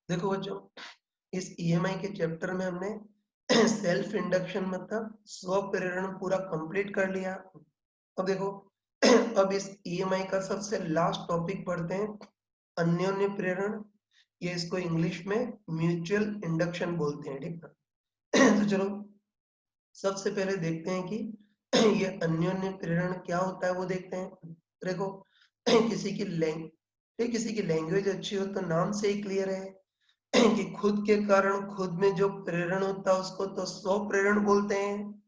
देखो बच्चों, इस ईएमआई के चैप्टर में हमने सेल्फ इंडक्शन मतलब स्व प्रेरण पूरा कंप्लीट कर लिया। अब देखो, अब इस ईएमआई का सबसे लास्ट टॉपिक पढ़ते हैं, अन्योन्य प्रेरण। ये इसको इंग्लिश में म्यूचुअल इंडक्शन बोलते हैं, ठीक है। तो चलो सबसे पहले देखते हैं कि ये अन्योन्य प्रेरण क्या होता है वो देखते हैं। देखो, किसी की लैंग्वेज अच्छी हो तो नाम से ही क्लियर है कि खुद के कारण खुद में जो प्रेरण होता है उसको तो स्व प्रेरण बोलते हैं,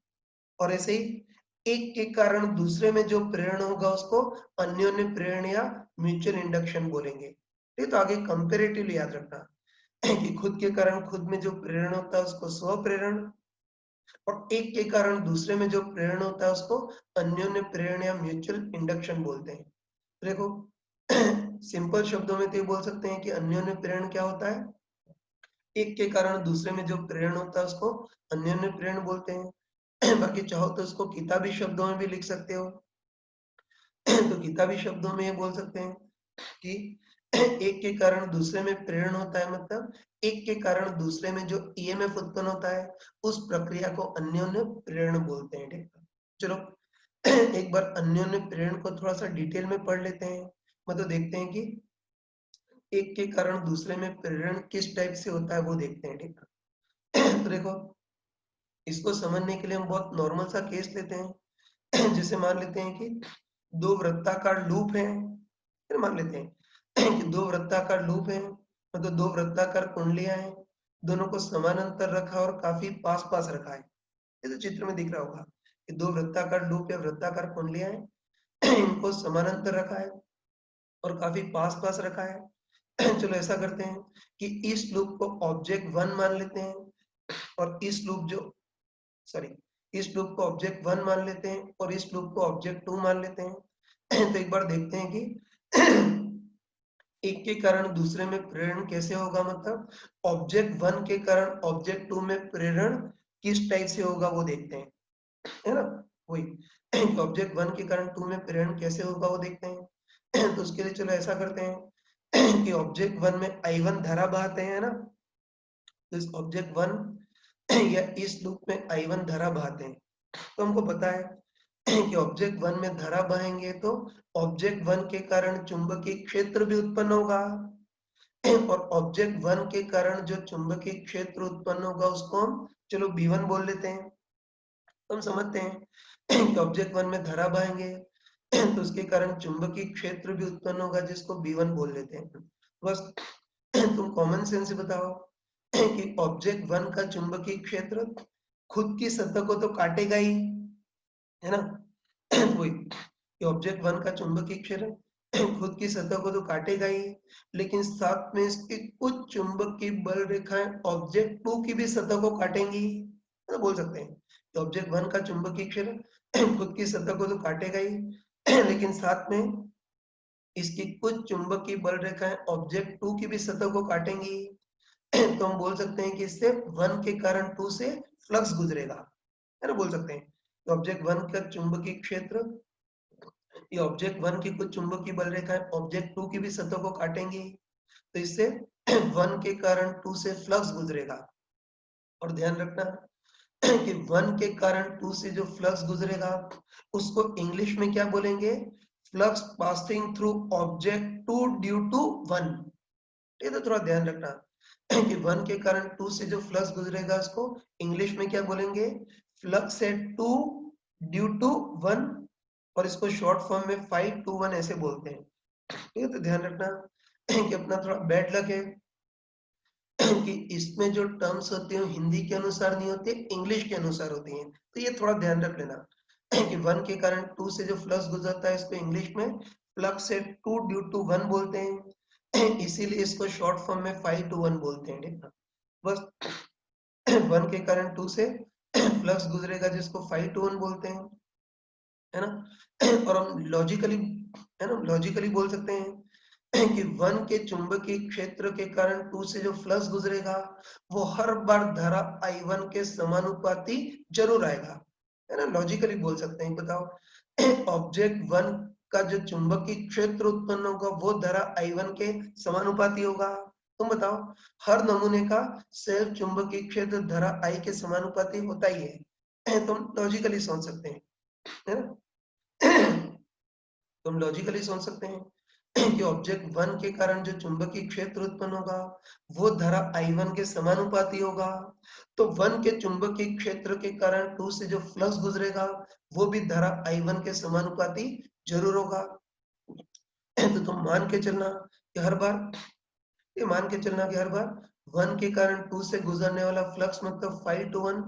और ऐसे ही एक के कारण दूसरे में जो प्रेरण होगा उसको अन्योन्य प्रेरण या म्यूचुअल इंडक्शन बोलेंगे। ठीक, तो आगे कंपेरेटिवली याद रखना कि खुद के कारण खुद में जो प्रेरण होता है उसको स्व प्रेरण, और एक के कारण दूसरे में जो प्रेरण होता है उसको अन्योन्य प्रेरण या म्यूचुअल इंडक्शन बोलते हैं। देखो, सिंपल शब्दों में तो ये बोल सकते हैं कि अन्योन्य प्रेरण क्या होता है, एक के कारण दूसरे में जो प्रेरण होता है उसको अन्योन्य प्रेरण बोलते हैं। बाकी चाहो तो उसको किताबी शब्दों में भी लिख सकते हो। तो किताबी शब्दों में ये बोल सकते हैं कि एक के कारण दूसरे में प्रेरण होता है, मतलब एक के कारण दूसरे में जो ईएमएफ उत्पन्न होता है उस प्रक्रिया को अन्योन्य प्रेरण बोलते हैं, ठीक है। चलो एक बार अन्योन्य प्रेरण को थोड़ा सा डिटेल में पढ़ लेते हैं, मतलब देखते हैं कि एक के कारण दूसरे में प्रेरण किस टाइप से होता है वो देखते हैं, ठीक है। तो देखो, इसको समझने के लिए हम बहुत नॉर्मल सा केस लेते हैं। जैसे मान लेते हैं कि दो वृत्ताकार लूप है, फिर मान लेते हैं कि दो वृत्ताकार लूप है, मतलब दो वृत्ताकार कुंडलियां हैं, दोनों को समानांतर रखा और काफी पास पास रखा है। ये तो चित्र में दिख रहा होगा कि दो वृत्ताकार लूप या वृत्ताकार कुंडलियां हैं, इनको समानांतर रखा है और काफी पास पास रखा है। चलो ऐसा करते हैं कि इस लूप को ऑब्जेक्ट वन मान लेते हैं, और इस लूप जो सॉरी इस लूप को ऑब्जेक्ट वन मान लेते हैं और इस लूप को ऑब्जेक्ट टू मान लेते हैं। तो एक बार देखते हैं कि एक के कारण दूसरे में प्रेरण कैसे होगा, मतलब ऑब्जेक्ट वन के कारण ऑब्जेक्ट टू में प्रेरण किस टाइप से होगा वो देखते हैं, है ना। वही ऑब्जेक्ट वन के कारण टू में प्रेरण कैसे होगा वो देखते हैं। तो उसके लिए चलो ऐसा करते हैं कि ऑब्जेक्ट वन में I1 धारा बहाते हैं, है ना। तो इस ऑब्जेक्ट वन या इस लूप में I1 धारा बहाते हैं। तो हमको पता है कि ऑब्जेक्ट वन में धारा बहेंगे तो ऑब्जेक्ट वन के कारण चुंबकीय क्षेत्र भी उत्पन्न होगा, और ऑब्जेक्ट वन के कारण जो चुंबकीय क्षेत्र उत्पन्न होगा उसको हम चलो B1 बोल लेते हैं। तो हम समझते हैं कि ऑब्जेक्ट वन में धारा बहेंगे तो उसके कारण चुंबकीय क्षेत्र भी उत्पन्न होगा जिसको B1 बोल लेते हैं। बस तुम कॉमन सेंस से बताओ कि ऑब्जेक्ट वन का चुंबकीय क्षेत्र खुद की सतह को तो काटेगा ही, है ना। वही ऑब्जेक्ट वन का चुंबकीय क्षेत्र खुद की सतह को तो काटेगा ही, लेकिन साथ में इसकी कुछ चुंबकीय बल रेखाएं ऑब्जेक्ट टू की भी सतह को काटेंगी, तो बोल सकते हैं कि ऑब्जेक्ट वन का चुंबकीय क्षेत्र खुद की सतह को तो काटेगा ही, लेकिन साथ में इसकी कुछ चुंबकीय बल रेखाएं ऑब्जेक्ट टू की भी सतह को काटेंगी। तो हम बोल सकते हैं कि इससे वन के कारण टू से फ्लक्स गुजरेगा, है ना। बोल सकते हैं ऑब्जेक्ट वन का चुंबकीय क्षेत्र, ये ऑब्जेक्ट वन की कुछ चुंबकीय बल रेखाएं ऑब्जेक्ट टू की भी सतह को काटेंगी, तो इससे वन के कारण टू से फ्लक्स गुजरेगा। और ध्यान रखना कि वन के कारण टू से जो फ्लक्स गुजरेगा उसको इंग्लिश में क्या बोलेंगे, flux passing through object two due to one. ये तो थोड़ा ध्यान रखना कि वन के कारण टू से जो फ्लक्स गुजरेगा उसको इंग्लिश में क्या बोलेंगे, flux at two due to one, और इसको शॉर्ट फॉर्म में 5 to 1 ऐसे बोलते हैं। ठीक है, तो ध्यान रखना कि अपना थोड़ा बैड लक है कि इसमें जो टर्म्स होती हैं हिंदी के अनुसार नहीं होती, इंग्लिश के अनुसार होती हैं। तो ये थोड़ा ध्यान रख लेना कि वन के कारण टू से जो फ्लक्स गुजरता है इसको इंग्लिश में flux at two due to one बोलते हैं, इसीलिए इसको शॉर्ट फॉर्म में 5 to 1 बोलते हैं, ठीक है। बस वन के कारण टू से फ्लक्स गुजरेगा जिसको 5 to 1 बोलते हैं, है ना। और हम लॉजिकली, है ना, लॉजिकली बोल सकते हैं कि वन के चुंबकीय क्षेत्र के कारण टू से जो फ्लक्स गुजरेगा वो हर बार धारा I1 के समानुपाती जरूर आएगा, है ना। लॉजिकली बोल सकते हैं। बताओ ऑब्जेक्ट वन का जो चुंबकीय क्षेत्र उत्पन्न होगा वो धारा I1 के समानुपाती होगा, तुम बताओ, हर नमूने का सेल्फ चुंबकीय क्षेत्र धारा I के समानुपाती होता ही है। तुम लॉजिकली सोच सकते हैं, है ना? तुम लॉजिकली सोच सकते हैं कि ऑब्जेक्ट 1 के कारण जो चुंबकीय क्षेत्र उत्पन्न होगा वो धारा I1 के समानुपाती होगा। तो 1 के चुंबकीय क्षेत्र के कारण 2 से जो फ्लक्स गुजरेगा वो भी धारा I1 के समानुपाती जरूर होगा। तो तुम मान के चलना कि हर बार, ये मान के चलना कि हर बार 1 के कारण 2 से गुजरने वाला फ्लक्स मतलब 5:1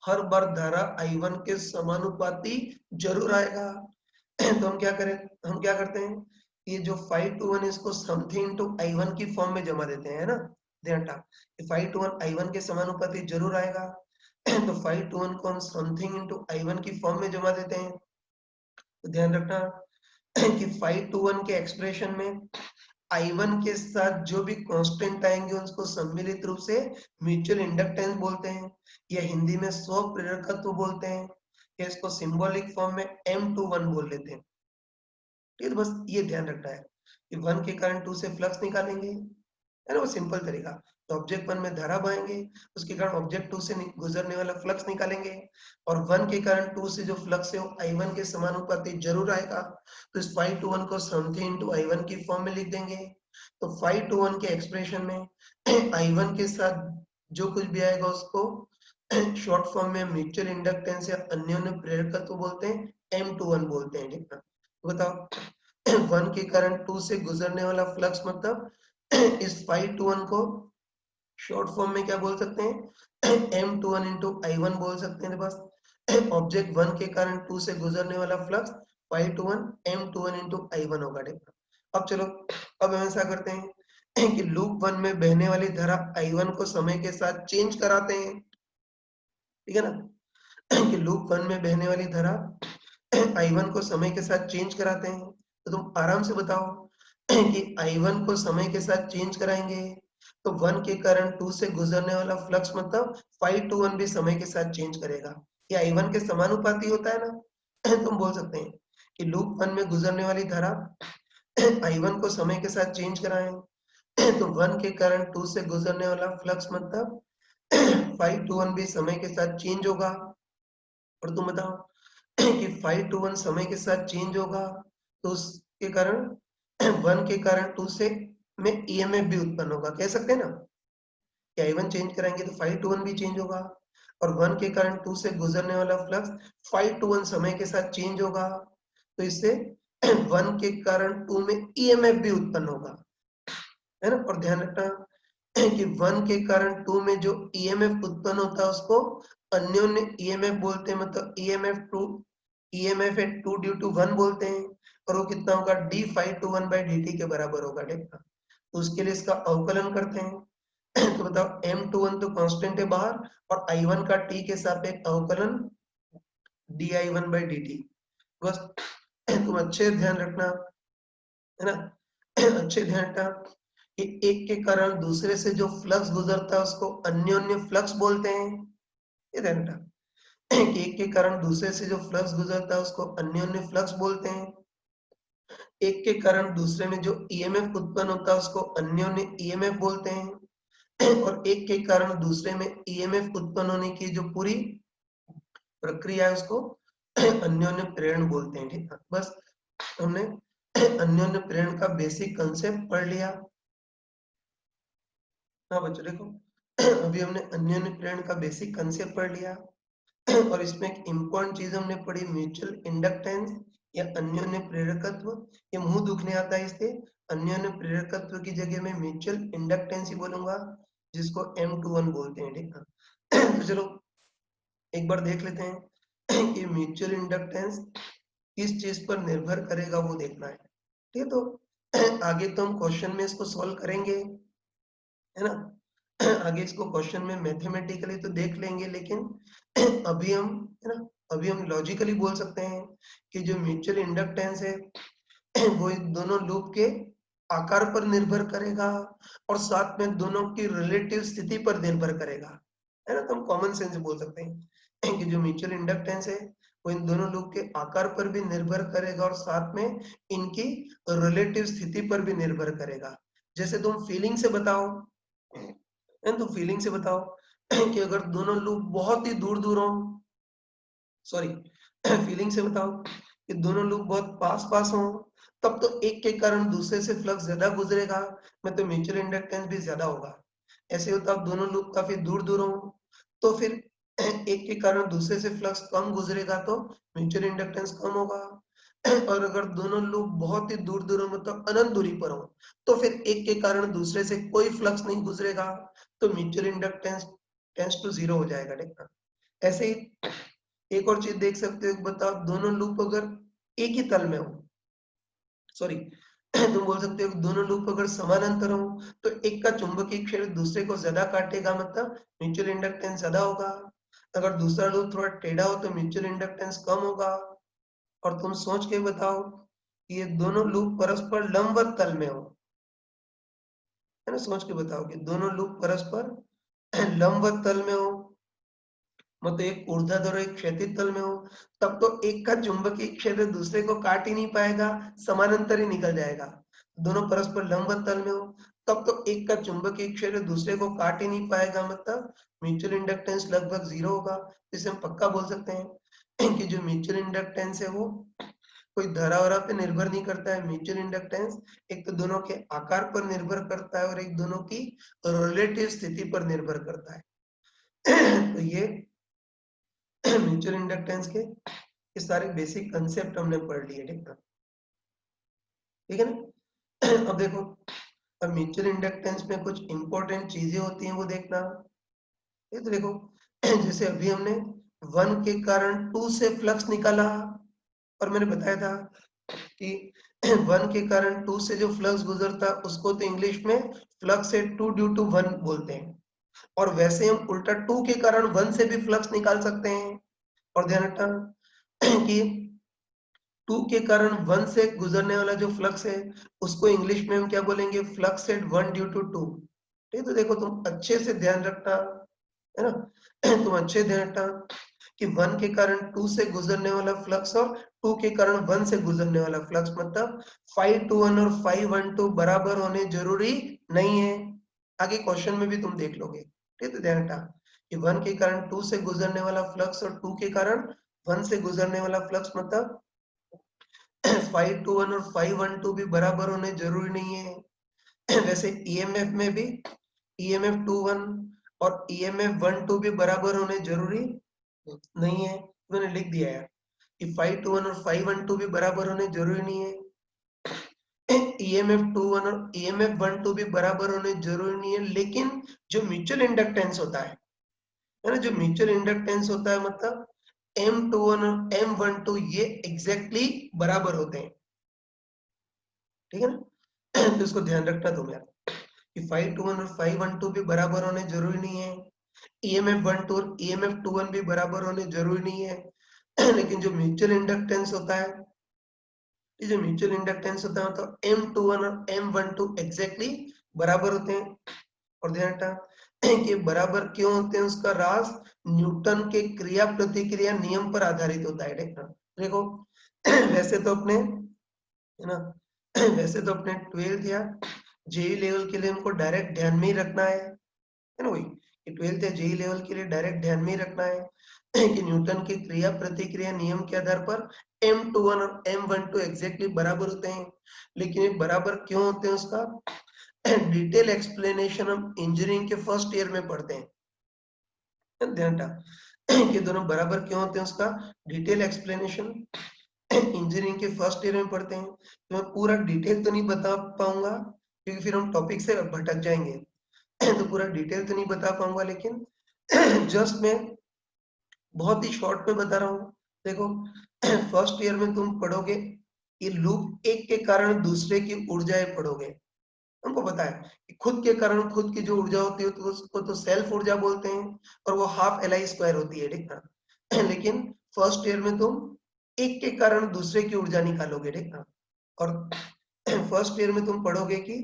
हर बार धारा I1 के समानुपाती जरूर आएगा। तो हम क्या करें, हम क्या करते हैं, ये जो 5:1 इसको समथिंग इनटू I1 की फॉर्म में जमा देते हैं, है ना? ध्यान रखना, 5:1 I1 के समानुपाती जरूर आएगा। तो 5:1 को हम समथिंग इनटू I1 की फॉर्म में जमा देते हैं। तो ध्यान रखना कि 5:1 के एक्सप्रेशन में I1 के साथ जो भी कांस्टेंट आएंगे उसको सम्मिलित रूप से म्यूचुअल इंडक्टेंस बोलते हैं, या हिंदी में स्व प्रेरकत्व बोलते हैं, या इसको सिंबॉलिक फॉर्म में M21 बोल लेते हैं। ठीक है, तो बस ये ध्यान रखना है कि 1 के कारण 2 से फ्लक्स निकालेंगे, है ना? वो सिंपल तरीका। तो ऑब्जेक्ट 1 में धारा बहाएंगे, उसके कारण ऑब्जेक्ट 2 से गुजरने वाला फ्लक्स निकालेंगे, और 1 के कारण 2 से जो फ्लक्स है वो I1 के समानुपाती जरूर आएगा। तो इस 5:1 को समथिंग इनटू I1 की फॉर्म में लिख देंगे। तो 5:1 के एक्सप्रेशन में I1 के साथ जो कुछ भी आएगा उसको शॉर्ट फॉर्म में म्यूचुअल इंडक्टेंस या अन्योन्य प्रेरकत्व बोलते हैं, M21 बोलते हैं। ठीक है, तो बताओ 1 के कारण 2 से गुजरने वाला फ्लक्स मतलब इस 5:1 को शॉर्ट फॉर्म में क्या बोल सकते हैं, M21 इंटू I1 बोल सकते हैं। बस ऑब्जेक्ट 1 के कारण 2 से गुजरने वाला फ्लक्स 5:1 M21 इंटू I1 होगा। अब चलो, अब हम ऐसा करते हैं कि लूप 1 में बहने वाली धारा I1 को समय के साथ चेंज कराते हैं। ठीक है ना? कि लूप 1 में बहने वाली धारा I1 को समय के साथ चेंज कराते हैं। तो तुम आराम से बताओ कि I1 को समय के साथ चेंज कराएंगे तो 1 के कारण 2 से गुजरने वाला फ्लक्स मतलब 5:1 भी समय के साथ चेंज करेगा। ये I1 के समानुपाती होता है ना? तुम बोल सकते हैं कि लूप 1 में गुजरने वाली धारा I1 को समय के साथ चेंज कराएं तो 1 के कारण 2 से गुजरने वाला फ्लक्स मतलब 5:1 भी समय के साथ चेंज होगा। और तुम बताओ कि 5:1 समय के साथ चेंज होगा तो उसके कारण 1 के कारण 2 से में EMF भी उत्पन्न होगा। कह सकते हैं ना कि I1 चेंज कराएंगे तो 5:1 भी चेंज होगा, और 1 के कारण 2 से गुजरने वाला फ्लक्स 5:1 समय के साथ चेंज होगा। तो इससे 1 के कारण 2 में EMF भी उत्पन्न होगा, है ना? और ध्यान रखना कि 1 के कारण 2 में जो EMF उत्पन्न होता है उसको अन्योन्य EMF बोलते हैं, मतलब EMF है 2 ड्यू टू 1 बोलते हैं, और वो कितना होगा, d5:1 by dt के बराबर होगा। देखना, तो उसके लिए इसका अवकलन करते हैं। तो बताओ M21 तो कांस्टेंट है बाहर, और I1 का t के सापेक्ष अवकलन di1 by dt। बस तुम अच्छे ध्यान रखना, है ना? अच्छे ध्यान रखना कि एक के कारण दूसरे से जो फ्लक्स गुजरता है उसको अन्योन्य फ्लक्स बोलते हैं। ये ध्यान रखना कि एक के कारण दूसरे से जो फ्लक्स गुजरता है उसको अन्योन्य फ्लक्स बोलते हैं। एक के कारण दूसरे में जो EMF उत्पन्न होता है उसको अन्योन्य EMF बोलते हैं। और एक के कारण दूसरे में EMF उत्पन्न होने की जो पूरी प्रक्रिया है उसको अन्योन्य प्रेरण बोलते हैं। ठीक है, बस हमने अन्योन्य प्रेरण का बेसिक कंसेप्ट पढ़ लिया। हाँ बच्चों देखो, अभी हमने अन्योन्य प्रेरण का बेसिक कंसेप्ट पढ़ लिया, और इसमें एक इम्पोर्टेंट चीज हमने पढ़ी, म्यूचुअल इंडक्टेंस या अन्योन्य प्रेरकत्व। ये मुंह दुखने आता है इससे, अन्योन्य प्रेरकत्व की जगह में म्यूचुअल इंडक्टेंस ही बोलूंगा, जिसको M21 बोलते हैं। ठीक है, तो चलो एक बार देख लेते हैं कि म्यूचुअल इंडक्टेंस किस चीज पर निर्भर करेगा, वो देखना है। ठीक है, तो आगे तो हम क्वेश्चन में इसको सॉल्व करेंगे, है ना? आगे इसको क्वेश्चन में मैथमेटिकली तो देख लेंगे, लेकिन अभी हम, है ना, अभी हम लॉजिकली बोल सकते हैं कि जो म्यूचुअल इंडक्टेंस है वो इन दोनों लूप के आकार पर निर्भर करेगा, और साथ में दोनों की रिलेटिव स्थिति पर निर्भर करेगा, है ना? तो हम कॉमन सेंस बोल सकते हैं कि जो म्यूचुअल इंडक्टेंस है वो इन दोनों लूप के आकार पर भी निर्भर करेगा, और साथ में इनकी रिलेटिव स्थिति पर भी निर्भर करेगा। जैसे तुम फीलिंग से बताओ, तुम फीलिंग से बताओ कि अगर दोनों लूप बहुत ही दूर दूर हो, सॉरी फीलिंग से बताओ कि दोनों लूप बहुत पास पास हो, तब तो एक के कारण दूसरे से फ्लक्स ज्यादा गुजरेगा, में तो म्यूचुअल इंडक्टेंस भी ज्यादा होगा। ऐसे होता अब दोनों लूप काफी दूर दूर हो, तो फिर एक के कारण दूसरे से फ्लक्स कम गुजरेगा तो म्यूचुअल इंडक्टेंस कम होगा। और अगर दोनों लूप बहुत ही दूर दूर हो, मतलब अनंत दूरी पर हो, तो फिर एक के कारण दूसरे से कोई फ्लक्स नहीं गुजरेगा, तो mutual inductance tends to zero हो जाएगा। देखना ऐसे ही एक और चीज देख सकते हो, बताओ दोनों लूप अगर एक ही तल में हो, सॉरी तुम बोल सकते हो दोनों लूप अगर समानांतर हो, तो एक का चुंबकीय क्षेत्र दूसरे को ज्यादा काटेगा, मतलब म्यूचुअल इंडक्टेंस ज्यादा होगा। अगर दूसरा लूप थोड़ा टेढ़ा हो तो म्यूचुअल इंडक्टेंस कम होगा। और तुम सोच के बताओ कि ये दोनों लूप परस्पर लंबवत तल में हो, है ना, सोच के बताओ कि दोनों लूप परस्पर लंबवत तल में हो, मतलब एक ऊर्ध्वाधर और एक क्षैतिज तल में हो, तब तो एक का चुंबकीय क्षेत्र दूसरे को काट ही नहीं पाएगा, समानांतर ही निकल जाएगा। दोनों परस्पर लंबवत तल में हो, तब तो एक का चुंबकीय क्षेत्र दूसरे को काट ही नहीं पाएगा, मतलब म्यूचुअल इंडक्टेंस लगभग जीरो होगा। इसे हम पक्का बोल सकते हैं कि जो म्यूचुअल इंडक्टेंस है वो कोई धरा वरा पे निर्भर नहीं करता है। म्यूचुअल इंडक्टेंस एक तो दोनों के आकार पर निर्भर करता है और एक दोनों की रिलेटिव स्थिति पर निर्भर करता है। तो ये म्यूचुअल इंडक्टेंस के ये सारे बेसिक कंसेप्ट हमने पढ़ लिए। ठीक है ना। अब देखो, अब म्यूचुअल इंडक्टेंस में कुछ इंपॉर्टेंट चीजें होती हैं, वो देखना। ये तो देखो, जैसे अभी हमने 1 के कारण 2 से फ्लक्स निकाला, और मैंने बताया था कि 1 के कारण 2 से जो फ्लक्स गुजरता है उसको तो इंग्लिश में फ्लक्स से 2 ड्यू टू 1 बोलते हैं। और वैसे हम उल्टा 2 के कारण 1 से भी फ्लक्स निकाल सकते हैं। और ध्यान रखना कि 2 के कारण 1 से गुजरने वाला जो फ्लक्स है उसको इंग्लिश में हम क्या बोलेंगे, फ्लक्स एट 1 ड्यू टू 2। ठीक है, तो देखो तुम अच्छे से ध्यान रखना, है ना। तुम अच्छे ध्यान रखना कि 1 के कारण 2 से गुजरने वाला फ्लक्स और 2 के कारण 1 से गुजरने वाला फ्लक्स, मतलब 521 और 512 बराबर होने जरूरी नहीं है। आगे क्वेश्चन में भी तुम देख लोगे। ठीक है, तो ध्यान रखना कि 1 के कारण 2 से गुजरने वाला फ्लक्स और 2 के कारण 1 से गुजरने वाला फ्लक्स, मतलब 521 और 512 भी बराबर होने जरूरी नहीं है। वैसे ईएमएफ में भी ईएमएफ 21 और ईएमएफ 12 भी बराबर होने जरूरी नहीं है। मैंने लिख दिया है कि 521 और 512 भी बराबर होने जरूरी नहीं है। ईएमएफ 21 और ईएमएफ 12 भी बराबर होने जरूरी नहीं है, लेकिन जो म्यूचुअल इंडक्टेंस होता है ना, जो म्यूचुअल इंडक्टेंस होता है, मतलब M21 और M12 ये एग्जैक्टली बराबर होते हैं। ठीक है ना। तो इसको ध्यान रखना तुम यार कि 521 और 512 भी बराबर होने जरूरी नहीं है। ईएमएफ 12 और ईएमएफ 21 भी बराबर होने जरूरी नहीं है। लेकिन जो म्यूचुअल इंडक्टेंस होता है, ये जो म्यूचुअल इंडक्टेंस होता है, तो M21 और M12 एग्जैक्टली बराबर होते हैं। और ध्यान रखना कि बराबर क्यों होते हैं, उसका राज न्यूटन के क्रिया प्रतिक्रिया नियम पर आधारित होता है। देखो वैसे तो अपने, है ना, वैसे तो अपने 12th या जेई लेवल के लिए हमको डायरेक्ट ध्यान में ही रखना है ना, वही कि 12th या जेई लेवल के लिए डायरेक्ट ध्यान में ही रखना है कि न्यूटन के क्रिया प्रतिक्रिया नियम के आधार पर M21 और M12 एग्जैक्टली बराबर होते हैं। लेकिन ये बराबर क्यों होते हैं उसका डिटेल एक्सप्लेनेशन हम इंजीनियरिंग के फर्स्ट ईयर में पढ़ते हैं। ध्यान रखना कि दोनों बराबर क्यों होते हैं, उसका डिटेल एक्सप्लेनेशन इंजीनियरिंग के फर्स्ट ईयर में पढ़ते हैं। तो मैं पूरा डिटेल तो नहीं बता पाऊंगा क्योंकि फिर हम टॉपिक से भटक जाएंगे। तो पूरा डिटेल तो नहीं बता पाऊंगा, लेकिन जस्ट मैं बहुत ही शॉर्ट में बता रहा हूँ। देखो फर्स्ट ईयर में तुम पढ़ोगे ये लूप एक के कारण दूसरे की ऊर्जाएं पढ़ोगे। हमको पता है कि खुद के कारण खुद की जो ऊर्जा होती है तो उसको तो सेल्फ ऊर्जा बोलते हैं और वो हाफ LI² होती है। ठीक ना। लेकिन फर्स्ट ईयर में तुम एक के कारण दूसरे की ऊर्जा निकालोगे। ठीक ना। और फर्स्ट ईयर में तुम पढ़ोगे कि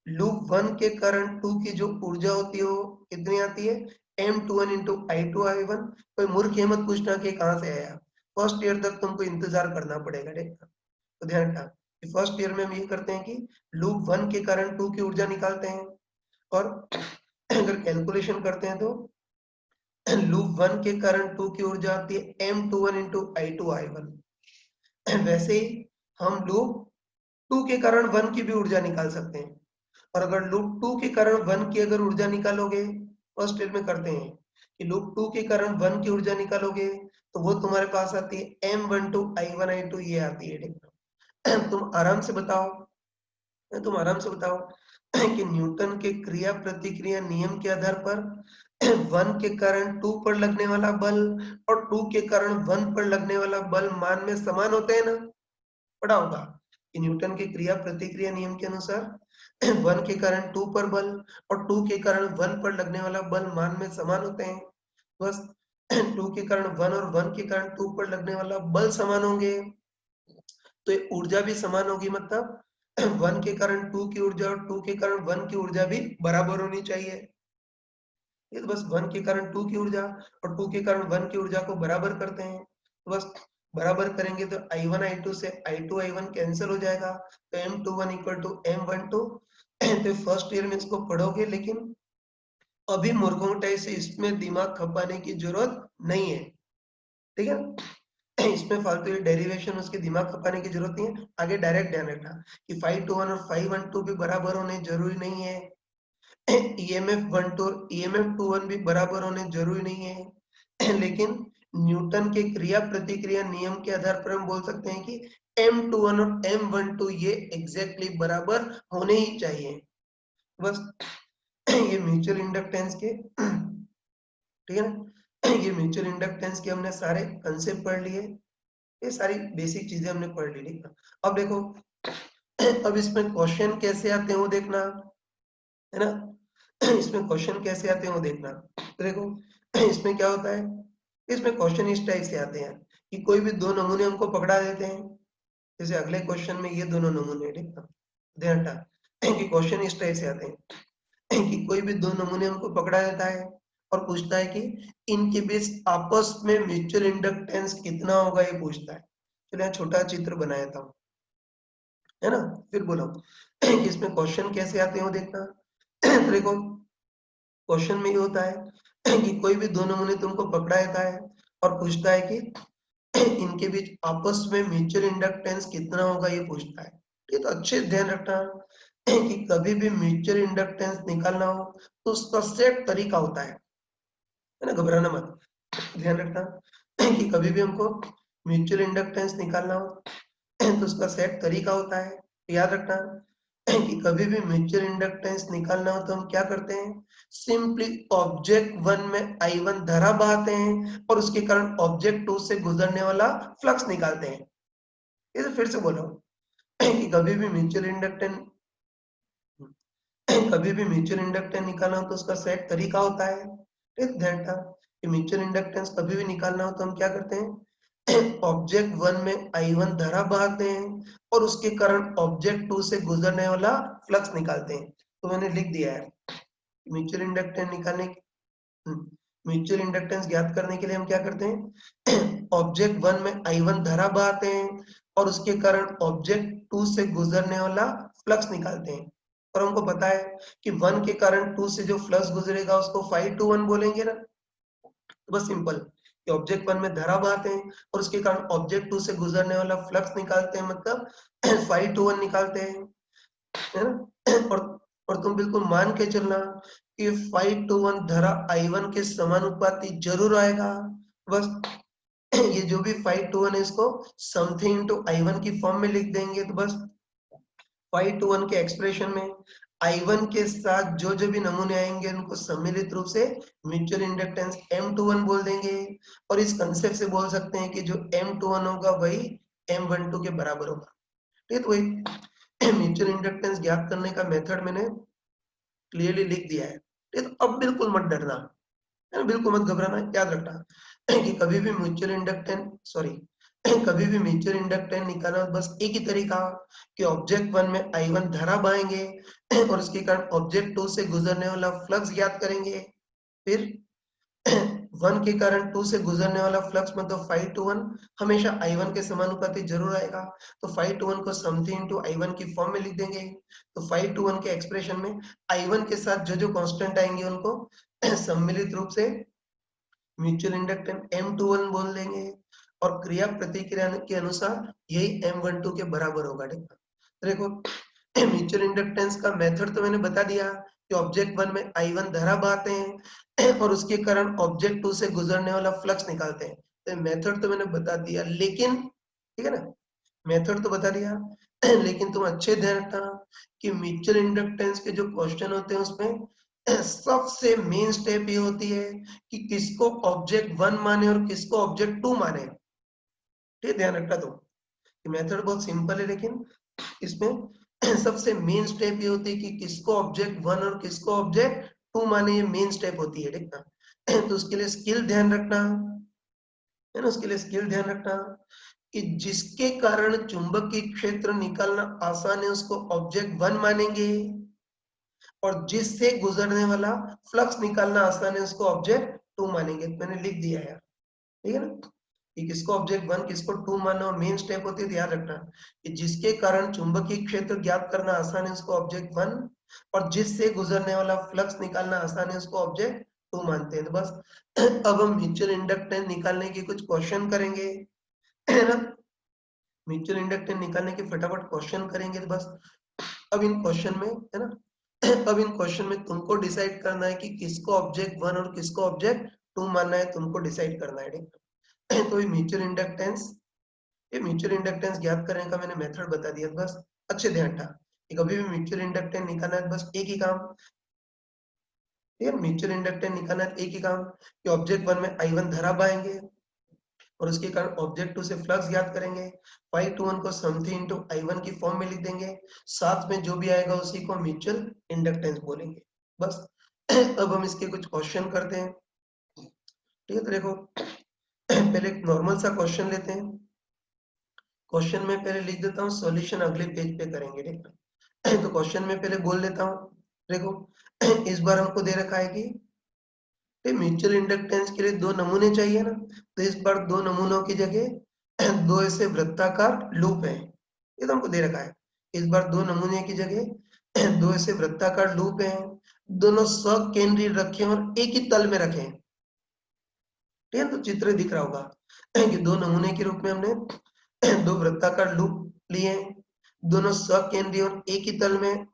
लूप 1 के कारण 2 की जो ऊर्जा होती है वो कितनी आती है, M21 इंटू I2I1। कोई मूर्ख ये मत पूछना कि कहाँ से आया, फर्स्ट ईयर तक तुमको इंतजार करना पड़ेगा। ठीक ना। तो ध्यान रखना फर्स्ट ईयर में हम ये करते हैं कि लूप 1 के कारण 2 की ऊर्जा निकालते हैं, और अगर कैलकुलेशन करते हैं तो लूप 1 के कारण 2 की ऊर्जा आती है M21 इंटू I2I1। वैसे ही हम लूप 2 के कारण 1 की भी ऊर्जा निकाल सकते हैं, और अगर लूप 2 के कारण 1 की अगर ऊर्जा निकालोगे, फर्स्ट ईयर में करते हैं कि लूप 2 के कारण 1 की ऊर्जा निकालोगे तो वो तुम्हारे पास आती है M12 I1I2, ये आती है। तुम आराम से बताओ, कि न्यूटन के क्रिया प्रतिक्रिया नियम के आधार पर 1 के कारण 2 पर लगने वाला बल और 2 के कारण 1 पर लगने वाला बल मान में समान होते हैं ना। पढ़ा होगा कि न्यूटन के क्रिया प्रतिक्रिया नियम के अनुसार 1 के कारण 2 पर बल और 2 के कारण 1 पर लगने वाला बल मान में समान होते हैं। बस 2 के कारण 1 और 1 के कारण 2 पर लगने वाला बल समान होंगे तो ये ऊर्जा भी समान होगी, मतलब 1 के कारण 2 की ऊर्जा और 2 के कारण 1 की ऊर्जा भी बराबर होनी चाहिए। ये तो बस 1 के कारण 2 की ऊर्जा और 2 के कारण 1 की ऊर्जा को बराबर करते हैं, तो बस बराबर करेंगे तो I1 I2 से I2 I1 कैंसिल हो जाएगा, तो M21 इक्वल टू M12। तो फर्स्ट ईयर में इसको पढ़ोगे, लेकिन अभी मूर्खों से इसमें दिमाग खपाने की जरूरत नहीं है, ठीक है। इसमें फालतू ये डेरिवेशन उसके दिमाग खपाने की जरूरत नहीं है। आगे डायरेक्ट ध्यान रखना कि 521 और 512 भी बराबर होने जरूरी नहीं है, EMF12 और EMF21 भी बराबर होने जरूरी नहीं है, लेकिन न्यूटन के क्रिया प्रतिक्रिया नियम के आधार पर हम बोल सकते हैं कि M21 और M12 ये एग्जैक्टली बराबर होने ही चाहिए। बस ये म्यूचुअल इंडक्टेंस के, ठीक है ना, ये म्यूचुअल इंडक्टेंस के हमने सारे कंसेप्ट पढ़ लिए, ये सारी बेसिक चीजें हमने पढ़ ली, ठीक है। अब देखो, अब इसमें क्वेश्चन कैसे आते हैं वो देखना, है ना। इसमें क्वेश्चन कैसे आते हैं वो देखना। तो देखो इसमें क्या होता है, इसमें क्वेश्चन इस टाइप से आते हैं कि कोई भी दो नमूने हमको पकड़ा देते हैं, जैसे अगले क्वेश्चन में ये दोनों नमूने, ठीक है, ध्यान रखना कि क्वेश्चन इस टाइप से आते हैं कि कोई भी दो नमूने हमको पकड़ा देता है और पूछता है कि इनके बीच आपस में म्यूचुअल इंडक्टेंस कितना होगा, ये पूछता है। चलो यहाँ छोटा चित्र बना देता हूँ, है ना। फिर बोलो कि इसमें क्वेश्चन कैसे आते हैं वो देखना। तो देखो क्वेश्चन में ये होता है कि कोई भी दो नमूने तुमको पकड़ा देता है और पूछता है कि इनके बीच आपस में म्यूचुअल इंडक्टेंस कितना होगा, ये पूछता है। ये तो अच्छे ध्यान रखना कि कभी भी म्यूचुअल इंडक्टेंस निकालना हो तो उसका सेट तरीका होता है ना, घबराना मत। ध्यान रखना कि कभी भी हमको म्यूचुअल इंडक्टेंस निकालना हो तो उसका सेट तरीका होता है। याद रखना कि कभी भी म्यूचुअल इंडक्टेंस निकालना हो तो हम क्या करते हैं, सिंपली ऑब्जेक्ट 1 में I1 धारा बहाते हैं और उसके कारण ऑब्जेक्ट 2 से गुजरने वाला फ्लक्स निकालते हैं। ये तो फिर से बोलो कि कभी भी म्यूचुअल इंडक्टेंस निकालना हो तो उसका सेट तरीका होता है। ठीक, ध्यान रखना कि म्यूचुअल इंडक्टेंस कभी भी निकालना हो तो हम क्या करते हैं, ऑब्जेक्ट 1 में I1 धारा बहाते हैं और उसके कारण ऑब्जेक्ट 2 से गुजरने वाला फ्लक्स निकालते हैं। तो मैंने लिख दिया है म्यूचुअल इंडक्टेंस म्यूचुअल इंडक्टेंस ज्ञात करने के लिए हम क्या करते हैं, ऑब्जेक्ट 1 में I1 धारा बहाते हैं और उसके कारण ऑब्जेक्ट 2 से गुजरने वाला फ्लक्स निकालते हैं। और हमको पता है कि 1 के कारण 2 से जो फ्लक्स गुजरेगा उसको 521 बोलेंगे ना। तो बस सिंपल कि ऑब्जेक्ट 1 में धारा बहाते हैं और उसके कारण ऑब्जेक्ट 2 से गुजरने वाला फ्लक्स निकालते हैं, मतलब 521 निकालते हैं, है ना। और तुम बिल्कुल मान के चलना कि 521 धारा I1 के समानुपाती जरूर आएगा। बस ये जो भी 521 है इसको समथिंग इनटू I1 की फॉर्म में लिख देंगे, तो बस 521 के एक्सप्रेशन में I1 के साथ जो जो भी नमूने आएंगे उनको सम्मिलित रूप से म्यूचुअल इंडक्टेंस M21 बोल देंगे। और इस कंसेप्ट से बोल सकते हैं कि जो M21 होगा वही M12 के बराबर होगा। ठीक है, तो वही म्यूचुअल इंडक्टेंस ज्ञात करने का मेथड मैंने क्लियरली लिख दिया है। ठीक है, तो अब बिल्कुल मत डरना, है ना, बिल्कुल मत घबराना। याद रखना कि कभी भी म्यूचुअल इंडक्टेंस कभी भी म्यूचुअल इंडक्टेंस निकालना बस एक ही तरीका कि ऑब्जेक्ट 1 में I1 धारा बहाएंगे और उसके कारण ऑब्जेक्ट 2 से गुजरने वाला फ्लक्स ज्ञात करेंगे। फिर 1 के कारण 2 से गुजरने वाला फ्लक्स मतलब 5 to 1 हमेशा I1 के समानुपाती जरूर आएगा। तो 5 to 1 को समथिंग इनटू I1 की फॉर्म में लिख देंगे। तो 5 to 1 के एक्सप्रेशन में I1 के साथ जो कांस्टेंट आएंगे उनको सम्मिलित रूप से म्यूचुअल इंडक्टेंस M21 बोल देंगे और क्रिया प्रतिक्रिया के अनुसार यही M12 के बराबर होगा। देखो म्यूचुअल इंडक्टेंस का मेथड तो मैंने बता दिया कि ऑब्जेक्ट 1 में I1 धारा बहाते हैं और उसके कारण ऑब्जेक्ट 2 से गुजरने वाला फ्लक्स निकालते हैं। तो मेथड तो मैंने बता दिया, लेकिन ठीक है ना, मेथड तो बता दिया लेकिन तुम अच्छे ध्यान रखना कि म्यूचुअल इंडक्टेंस के जो क्वेश्चन होते हैं उसमें सबसे मेन स्टेप ये होती है कि किसको ऑब्जेक्ट 1 माने और किसको ऑब्जेक्ट 2 माने। ठीक, ध्यान रखना तुम। मेथड बहुत सिंपल है, लेकिन इसमें सबसे मेन स्टेप ये होती है कि किसको ऑब्जेक्ट 1 और किसको ऑब्जेक्ट 2 माने, ये मेन स्टेप होती है। ठीक ना, तो उसके लिए स्किल ध्यान रखना है ना, उसके लिए स्किल ध्यान रखना कि जिसके कारण चुंबकीय क्षेत्र निकालना आसान है उसको ऑब्जेक्ट 1 मानेंगे और जिससे गुजरने वाला फ्लक्स निकालना आसान है उसको ऑब्जेक्ट 2 मानेंगे। मैंने लिख दिया है, ठीक है ना, कि किसको ऑब्जेक्ट 1 किसको 2 मानना और मेन स्टेप होती है, ध्यान रखना कि जिसके कारण चुंबकीय क्षेत्र ज्ञात करना आसान है उसको ऑब्जेक्ट 1 और जिससे गुजरने वाला फ्लक्स निकालना आसान है उसको ऑब्जेक्ट 2 मानते हैं। तो बस अब हम म्यूचुअल इंडक्टेंस निकालने के कुछ क्वेश्चन करेंगे, है ना, म्यूचुअल इंडक्टेंस निकालने के फटाफट क्वेश्चन करेंगे। तो बस अब इन क्वेश्चन में, है ना, अब इन क्वेश्चन में तुमको डिसाइड करना है कि किसको ऑब्जेक्ट 1 और किसको ऑब्जेक्ट 2 मानना है, तुमको डिसाइड करना है। तो ये म्यूचुअल इंडक्टेंस ज्ञात करने का मैंने मेथड बता दिया। बस अच्छे ध्यान था कि कभी भी म्यूचुअल इंडक्टेंस निकालना है बस एक ही काम, ठीक है, म्यूचुअल इंडक्टेंस निकालना है एक ही काम कि ऑब्जेक्ट 1 में I1 धारा बहाएंगे और उसके कारण ऑब्जेक्ट 2 से फ्लक्स ज्ञात करेंगे। 5 to 1 को समथिंग इनटू I1 की फॉर्म में लिख देंगे, साथ में जो भी आएगा उसी को म्यूचुअल इंडक्टेंस बोलेंगे। बस अब हम इसके कुछ क्वेश्चन करते हैं। ठीक है, तो देखो पहले एक नॉर्मल सा क्वेश्चन लेते हैं। क्वेश्चन में पहले लिख देता हूँ, सॉल्यूशन अगले पेज पे करेंगे। ठीक है, तो क्वेश्चन में पहले बोल देता हूँ। देखो इस बार हमको दे रखा है कि म्यूचुअल इंडक्टेंस के लिए दो नमूने चाहिए ना, तो इस बार दो नमूनों की जगह दो ऐसे वृत्ताकार लूप है, ये तो हमको दे रखा है। इस बार दो नमूने की जगह दो ऐसे वृत्ताकार लूप हैं, दोनों सकेंद्री रखे और एक ही तल में रखे। ठीक है, तो चित्र दिख रहा होगा कि दो नमूने के रूप में हमने दो वृत्ताकार लूप लिए, दोनों सकेंद्री और एक ही तल में।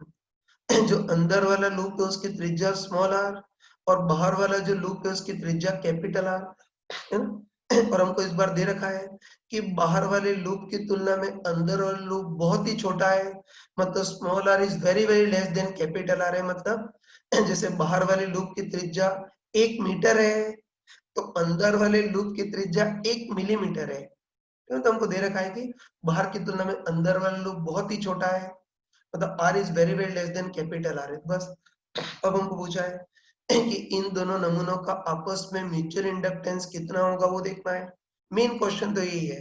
जो अंदर वाला लूप है उसकी त्रिज्या स्मॉल आर और बाहर वाला जो लूप है उसकी त्रिज्या कैपिटल आर, है ना। और हमको इस बार दे रखा है कि बाहर वाले लूप की तुलना में अंदर वाला लूप बहुत ही छोटा है, मतलब small R is very very less than capital R है। मतलब जैसे बाहर वाले लूप की त्रिज्या 1 मीटर है तो अंदर वाले लूप की त्रिज्या 1 मिलीमीटर है। तो हमको दे रखा है कि बाहर की तुलना में अंदर वाला लूप बहुत ही छोटा है, मतलब r is very very less than capital R है। बस अब हमको पूछा है कि इन दोनों नमूनों का आपस में म्यूचुअल इंडक्टेंस कितना होगा वो देखना है। मेन क्वेश्चन तो यही है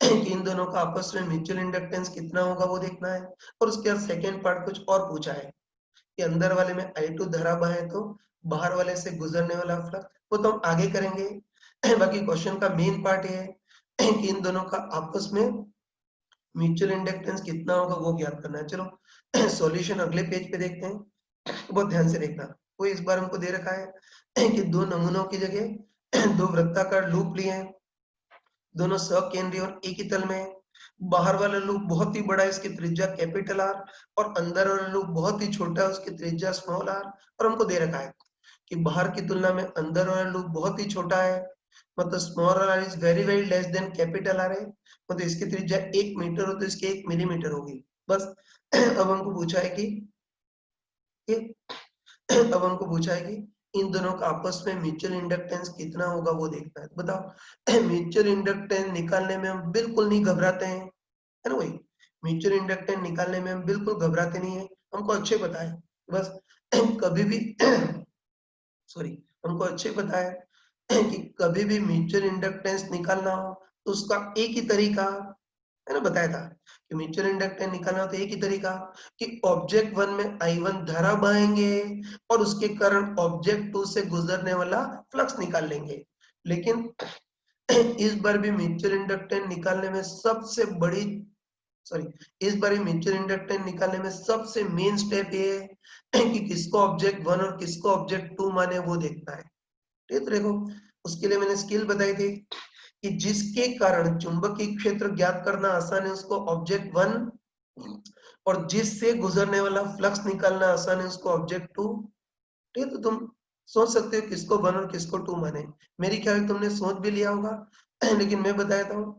कि इन दोनों का आपस में म्यूचुअल इंडक्टेंस कितना होगा वो देखना है। और उसके बाद सेकेंड पार्ट कुछ और पूछा है कि अंदर वाले में I2 धारा बहे तो बाहर वाले से गुजरने वाला फ्लक्स, वो तो हम आगे करेंगे। बाकी क्वेश्चन का मेन पार्ट ये है कि इन दोनों का आपस में म्यूचुअल इंडक्टेंस कितना होगा वो ज्ञात करना है। चलो सॉल्यूशन अगले पेज पे देखते हैं, बहुत ध्यान से देखना। वो इस बार हमको दे रखा है कि दो नमूनों की जगह दो वृत्ताकार लूप लिए हैं, दोनों सकेंद्रीय और एक ही तल में। बाहर वाला लूप बहुत ही बड़ा है, इसकी त्रिज्या कैपिटल आर और अंदर वाला लूप बहुत ही छोटा है, उसकी त्रिज्या स्मॉल आर। और हमको दे रखा है कि बाहर की तुलना में अंदर वाला लूप बहुत ही छोटा है, मतलब small R is very very less than capital R है, मतलब इसकी त्रिज्या 1 मीटर हो तो इसकी 1 मिलीमीटर होगी। बस अब हमको पूछा है कि अब हमको पूछा है कि इन दोनों का आपस में म्यूचुअल इंडक्टेंस कितना होगा वो देखना है। बताओ म्यूचुअल इंडक्टेंस निकालने में हम बिल्कुल नहीं घबराते हैं, है ना, वही म्यूचुअल इंडक्टेंस निकालने में हम बिल्कुल घबराते नहीं है, हमको अच्छे पता है। बस कभी भी सॉरी, हमको अच्छे पता है कि कभी भी म्यूचुअल इंडक्टेंस निकालना हो तो उसका एक ही तरीका मैंने बताया था कि म्यूचुअल इंडक्टेंस निकालना तो एक ही तरीका कि ऑब्जेक्ट वन में I1 धारा बहाएंगे और उसके कारण ऑब्जेक्ट टू से गुजरने वाला फ्लक्स निकाल लेंगे। लेकिन इस बार भी म्यूचुअल इंडक्टेंस निकालने में सबसे बड़ी सॉरी इस बार म्यूचुअल इंडक्टेंस निकालने में सबसे मेन स्टेप ये है कि किसको ऑब्जेक्ट वन और किसको ऑब्जेक्ट टू माने वो देखना है। ठीक है, तो देखो उसके लिए मैंने स्किल बताई थी कि जिसके कारण चुंबकीय क्षेत्र ज्ञात करना आसान है उसको ऑब्जेक्ट वन और जिससे गुजरने वाला फ्लक्स निकालना आसान है उसको ऑब्जेक्ट टू। ठीक है, तो तुम सोच सकते हो किसको वन और किसको टू माने। मेरी ख्याल तुमने सोच भी लिया होगा लेकिन मैं बताता हूँ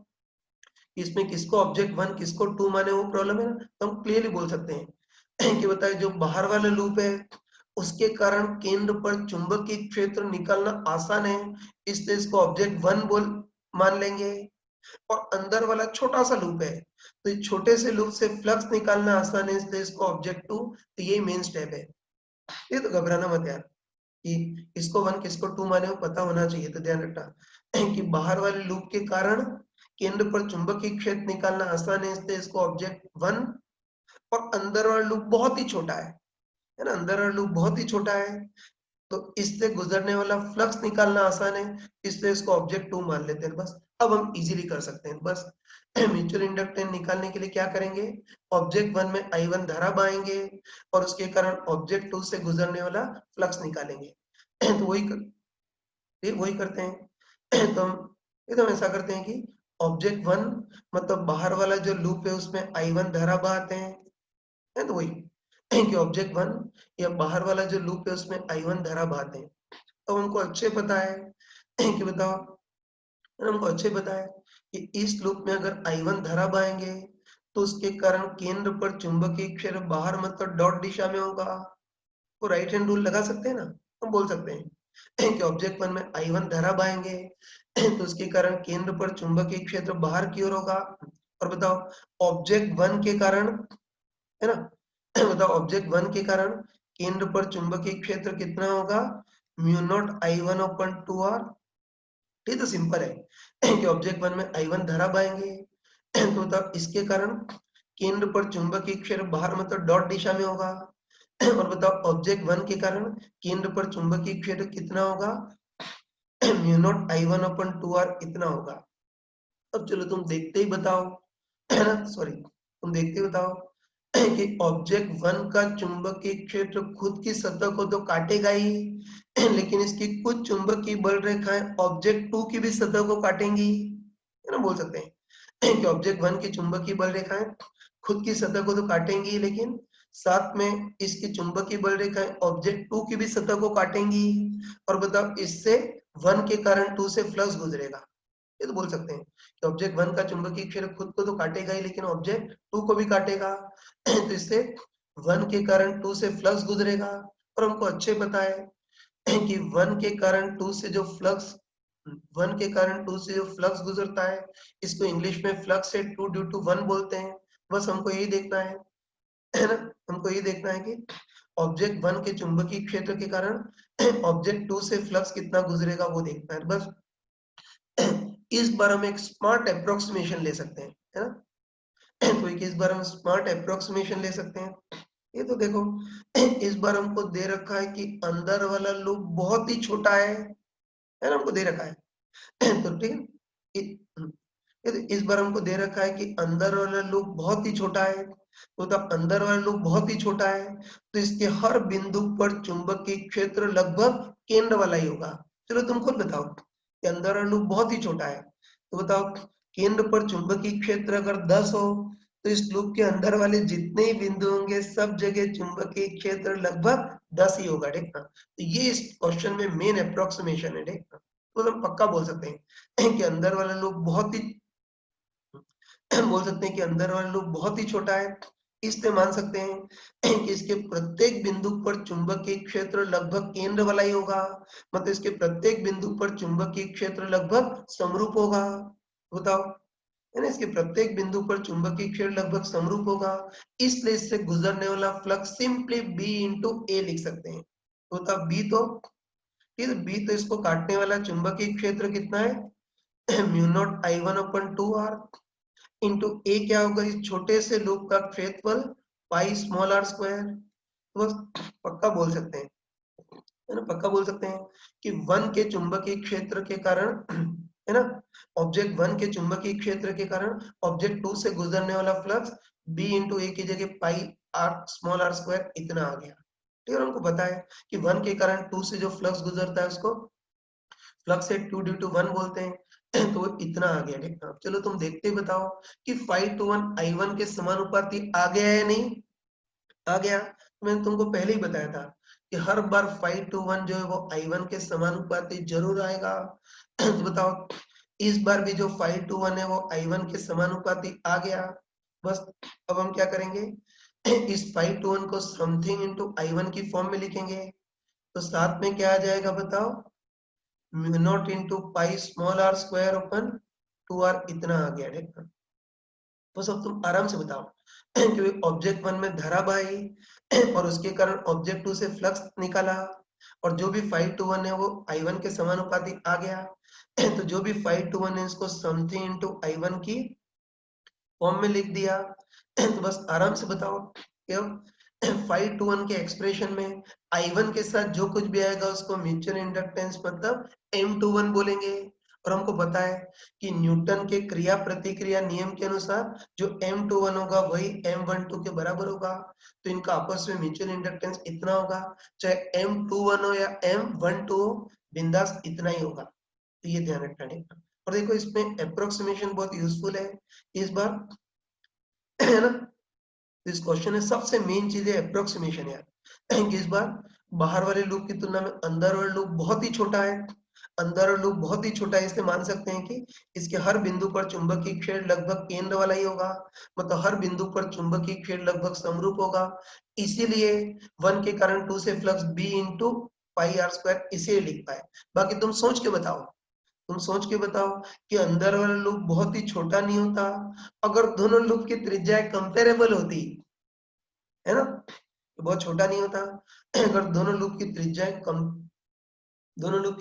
कि इसमें किसको ऑब्जेक्ट वन किसको टू माने वो प्रॉब्लम है ना, तो हम क्लियरली बोल सकते हैं कि बताए जो बाहर वाला लूप है उसके कारण केंद्र पर चुंबकीय क्षेत्र निकालना आसान है इसलिए इसको ऑब्जेक्ट वन बोल मान लेंगे। और अंदर वाला छोटा सा लूप है तो इस छोटे से लूप से फ्लक्स निकालना आसान है इसलिए इसको ऑब्जेक्ट टू, तो यही मेन स्टेप है। ये तो घबराना मत यार कि किसको वन किसको टू माने वो पता होना चाहिए, तो ध्यान रखना कि बाहर वाले लूप के कारण केंद्र पर चुंबकीय क्षेत्र निकालना आसान है इसलिए इसको ऑब्जेक्ट वन। और अंदर वाला लूप बहुत ही छोटा है ना, अंदर वाला लूप बहुत ही छोटा है तो इससे गुजरने वाला फ्लक्स निकालना आसान है इसलिए इसको ऑब्जेक्ट टू मान लेते हैं। बस अब हम इजीली कर सकते हैं। बस म्यूचुअल इंडक्टेंस निकालने के लिए क्या करेंगे, ऑब्जेक्ट वन में I1 धारा बहाएंगे और उसके कारण ऑब्जेक्ट टू से गुजरने वाला फ्लक्स निकालेंगे। तो वही करते हैं तो हम ऐसा करते हैं कि ऑब्जेक्ट वन मतलब बाहर वाला जो लूप है उसमें I1 धारा बहाते हैं, है तो वही कि ऑब्जेक्ट वन या बाहर वाला जो लूप है उसमें I1 धारा बहाते हैं। तो हमको अच्छे पता है कि बताओ, हमको अच्छे पता है कि इस लूप में अगर I1 धारा बहाएंगे तो उसके कारण केंद्र पर चुंबकीय क्षेत्र बाहर मतलब डॉट दिशा में होगा। तो राइट हैंड रूल लगा सकते हैं ना, हम बोल सकते हैं कि ऑब्जेक्ट वन में I1 धारा बहाएंगे तो उसके कारण केंद्र पर चुंबकीय क्षेत्र बाहर की ओर होगा। और बताओ ऑब्जेक्ट वन के कारण, है ना, बताओ ऑब्जेक्ट वन के कारण केंद्र पर चुंबकीय क्षेत्र कितना होगा, mu naught I1 upon 2r। ये तो सिंपल है कि ऑब्जेक्ट वन में I1 धारा बहाएंगे तो बताओ इसके कारण केंद्र पर चुंबकीय क्षेत्र बाहर मतलब डॉट दिशा में होगा। और बताओ ऑब्जेक्ट वन के कारण केंद्र पर चुंबकीय क्षेत्र कितना होगा, mu naught I1 upon 2r इतना होगा। अब चलो तुम देखते ही बताओ, है ना, सॉरी तुम देखते ही बताओ कि ऑब्जेक्ट वन का चुंबकीय क्षेत्र खुद की सतह को तो काटेगा ही लेकिन इसकी कुछ चुंबकीय बल रेखाएं ऑब्जेक्ट टू की भी सतह को काटेंगी, है ना, बोल सकते हैं कि ऑब्जेक्ट वन की चुंबकीय बल रेखाएं खुद की सतह को तो काटेंगी लेकिन साथ में इसकी चुंबकीय बल रेखाएं ऑब्जेक्ट टू की भी सतह को काटेंगी। और बताओ इससे वन के कारण टू से फ्लक्स गुजरेगा। ये तो बोल सकते हैं कि ऑब्जेक्ट वन का चुंबकीय क्षेत्र खुद को तो काटेगा ही लेकिन ऑब्जेक्ट टू को भी काटेगा तो इससे वन के कारण टू से फ्लक्स गुजरेगा। और हमको अच्छे पता है कि वन के कारण टू से जो फ्लक्स गुजरता है इसको इंग्लिश में फ्लक्स है टू ड्यू टू वन बोलते हैं। बस हमको यही देखना है ना, हमको यही देखना है कि ऑब्जेक्ट वन के चुंबकीय क्षेत्र के कारण ऑब्जेक्ट टू से फ्लक्स कितना गुजरेगा वो देखना है बस। इस बार हम एक स्मार्ट अप्रोक्सीमेशन ले सकते हैं, है ना तो इस बार हम स्मार्ट अप्रोक्सीमेशन ले सकते हैं। ये तो देखो इस बार हमको दे रखा है कि अंदर वाला लूप बहुत ही छोटा है ना, हमको दे रखा है तो ठीक है ये तो इस बार हमको दे रखा है कि अंदर वाला लूप बहुत ही छोटा है तो अंदर वाला लूप बहुत ही छोटा है तो इसके हर बिंदु पर चुंबकीय क्षेत्र लगभग केंद्र वाला ही होगा। चलो तुम खुद बताओ कि अंदर वाला लूप बहुत ही छोटा है तो बताओ केंद्र पर चुंबकीय क्षेत्र अगर 10 हो तो इस लूप के अंदर वाले जितने ही बिंदु होंगे सब जगह चुंबकीय क्षेत्र लगभग 10 ही होगा। ठीक ना, तो ये इस क्वेश्चन में मेन अप्रोक्सीमेशन है। ठीक ना, तो हम पक्का बोल सकते हैं कि अंदर वाला लूप बहुत ही बोल सकते हैं कि अंदर वाला लूप बहुत ही छोटा है। इससे मान सकते हैं कि इसके प्रत्येक बिंदु पर चुंबकीय क्षेत्र लगभग केंद्र वाला ही होगा, मतलब इसके प्रत्येक बिंदु पर चुंबकीय क्षेत्र लगभग समरूप होगा। बताओ, है ना, इसके प्रत्येक बिंदु पर चुंबकीय क्षेत्र लगभग समरूप होगा इसलिए इससे गुजरने वाला flux simply B into A लिख सकते हैं। तो तब बी तो ठीक है, बी तो इसको काटने वाला चुंबकीय क्षेत्र कितना है mu naught I1 upon 2r into A क्या होगा, इस छोटे से लूप का क्षेत्रफल पाई स्मॉल आर स्क्वायर। तो बस पक्का बोल सकते हैं, है ना, पक्का बोल सकते हैं कि वन के चुंबकीय क्षेत्र के कारण है ना, ऑब्जेक्ट वन के चुंबकीय क्षेत्र के कारण ऑब्जेक्ट टू से गुजरने वाला फ्लक्स बी इंटू ए की जगह पाई आर स्मॉल आर स्क्वायर इतना आ गया। ठीक है, हमको पता है कि वन के कारण टू से जो फ्लक्स गुजरता है उसको फ्लक्स है 2 ड्यू टू 1 बोलते हैं। तो इतना आ गया। ठीक है, चलो तुम देखते ही बताओ कि 5 to 1 I1 के समानुपाती आ गया है नहीं आ गया। मैंने तुमको पहले ही बताया था कि हर बार 5 to 1 जो है वो I1 के समानुपाती जरूर आएगा। तो बताओ इस बार भी जो 5 to 1 है वो I1 के समानुपाती आ गया। बस अब हम क्या करेंगे, इस 5 to 1 को समथिंग इनटू I1 की फॉर्म में लिखेंगे। तो साथ में क्या आ जाएगा बताओ, mu naught into pi small R square upon 2r इतना आ गया। देखना बस अब तुम आराम से बताओ कि ऑब्जेक्ट वन में धारा बही और उसके कारण ऑब्जेक्ट टू से फ्लक्स निकाला और जो भी 5 to 1 है वो I1 के समानुपाती आ गया। तो जो भी 5 to 1 है इसको समथिंग इनटू I1 की फॉर्म में लिख दिया। तो बस आराम से बताओ कि 5 to 1 के एक्सप्रेशन में I1 के साथ जो कुछ भी आएगा उसको म्यूचुअल इंडक्टेंस मतलब M21 बोलेंगे। और हमको पता है कि न्यूटन के क्रिया प्रतिक्रिया नियम के अनुसार जो M21 होगा वही M12 के बराबर होगा। तो इनका आपस में म्यूचुअल इंडक्टेंस इतना होगा, चाहे M21 हो या M12 हो, बिंदास इतना ही होगा। तो ये ध्यान रखना है। और देखो इसमें अप्रोक्सीमेशन बहुत यूजफुल है इस बार, है ना। इस क्वेश्चन में सबसे मेन चीज है अप्रोक्सीमेशन यार। कि इस बार बाहर वाले लूप की तुलना में अंदर वाला लूप बहुत ही छोटा है। अंदर वाला लूप बहुत ही छोटा है, इसलिए मान सकते हैं कि इसके हर बिंदु पर चुंबकीय क्षेत्र लगभग केंद्र वाला ही होगा। मतलब हर बिंदु पर चुंबकीय क्षेत्र लगभग समरूप होगा। इसीलिए वन के कारण टू से flux B into pi R square इसे लिख पाए। बाकी तुम सोच के बताओ, तुम सोच के बताओ कि अंदर वाला लूप बहुत ही छोटा नहीं होता अगर दोनों लूप की त्रिज्याएं कंपेरेबल होती, है ना। तो बहुत छोटा नहीं होता अगर दोनों लूप की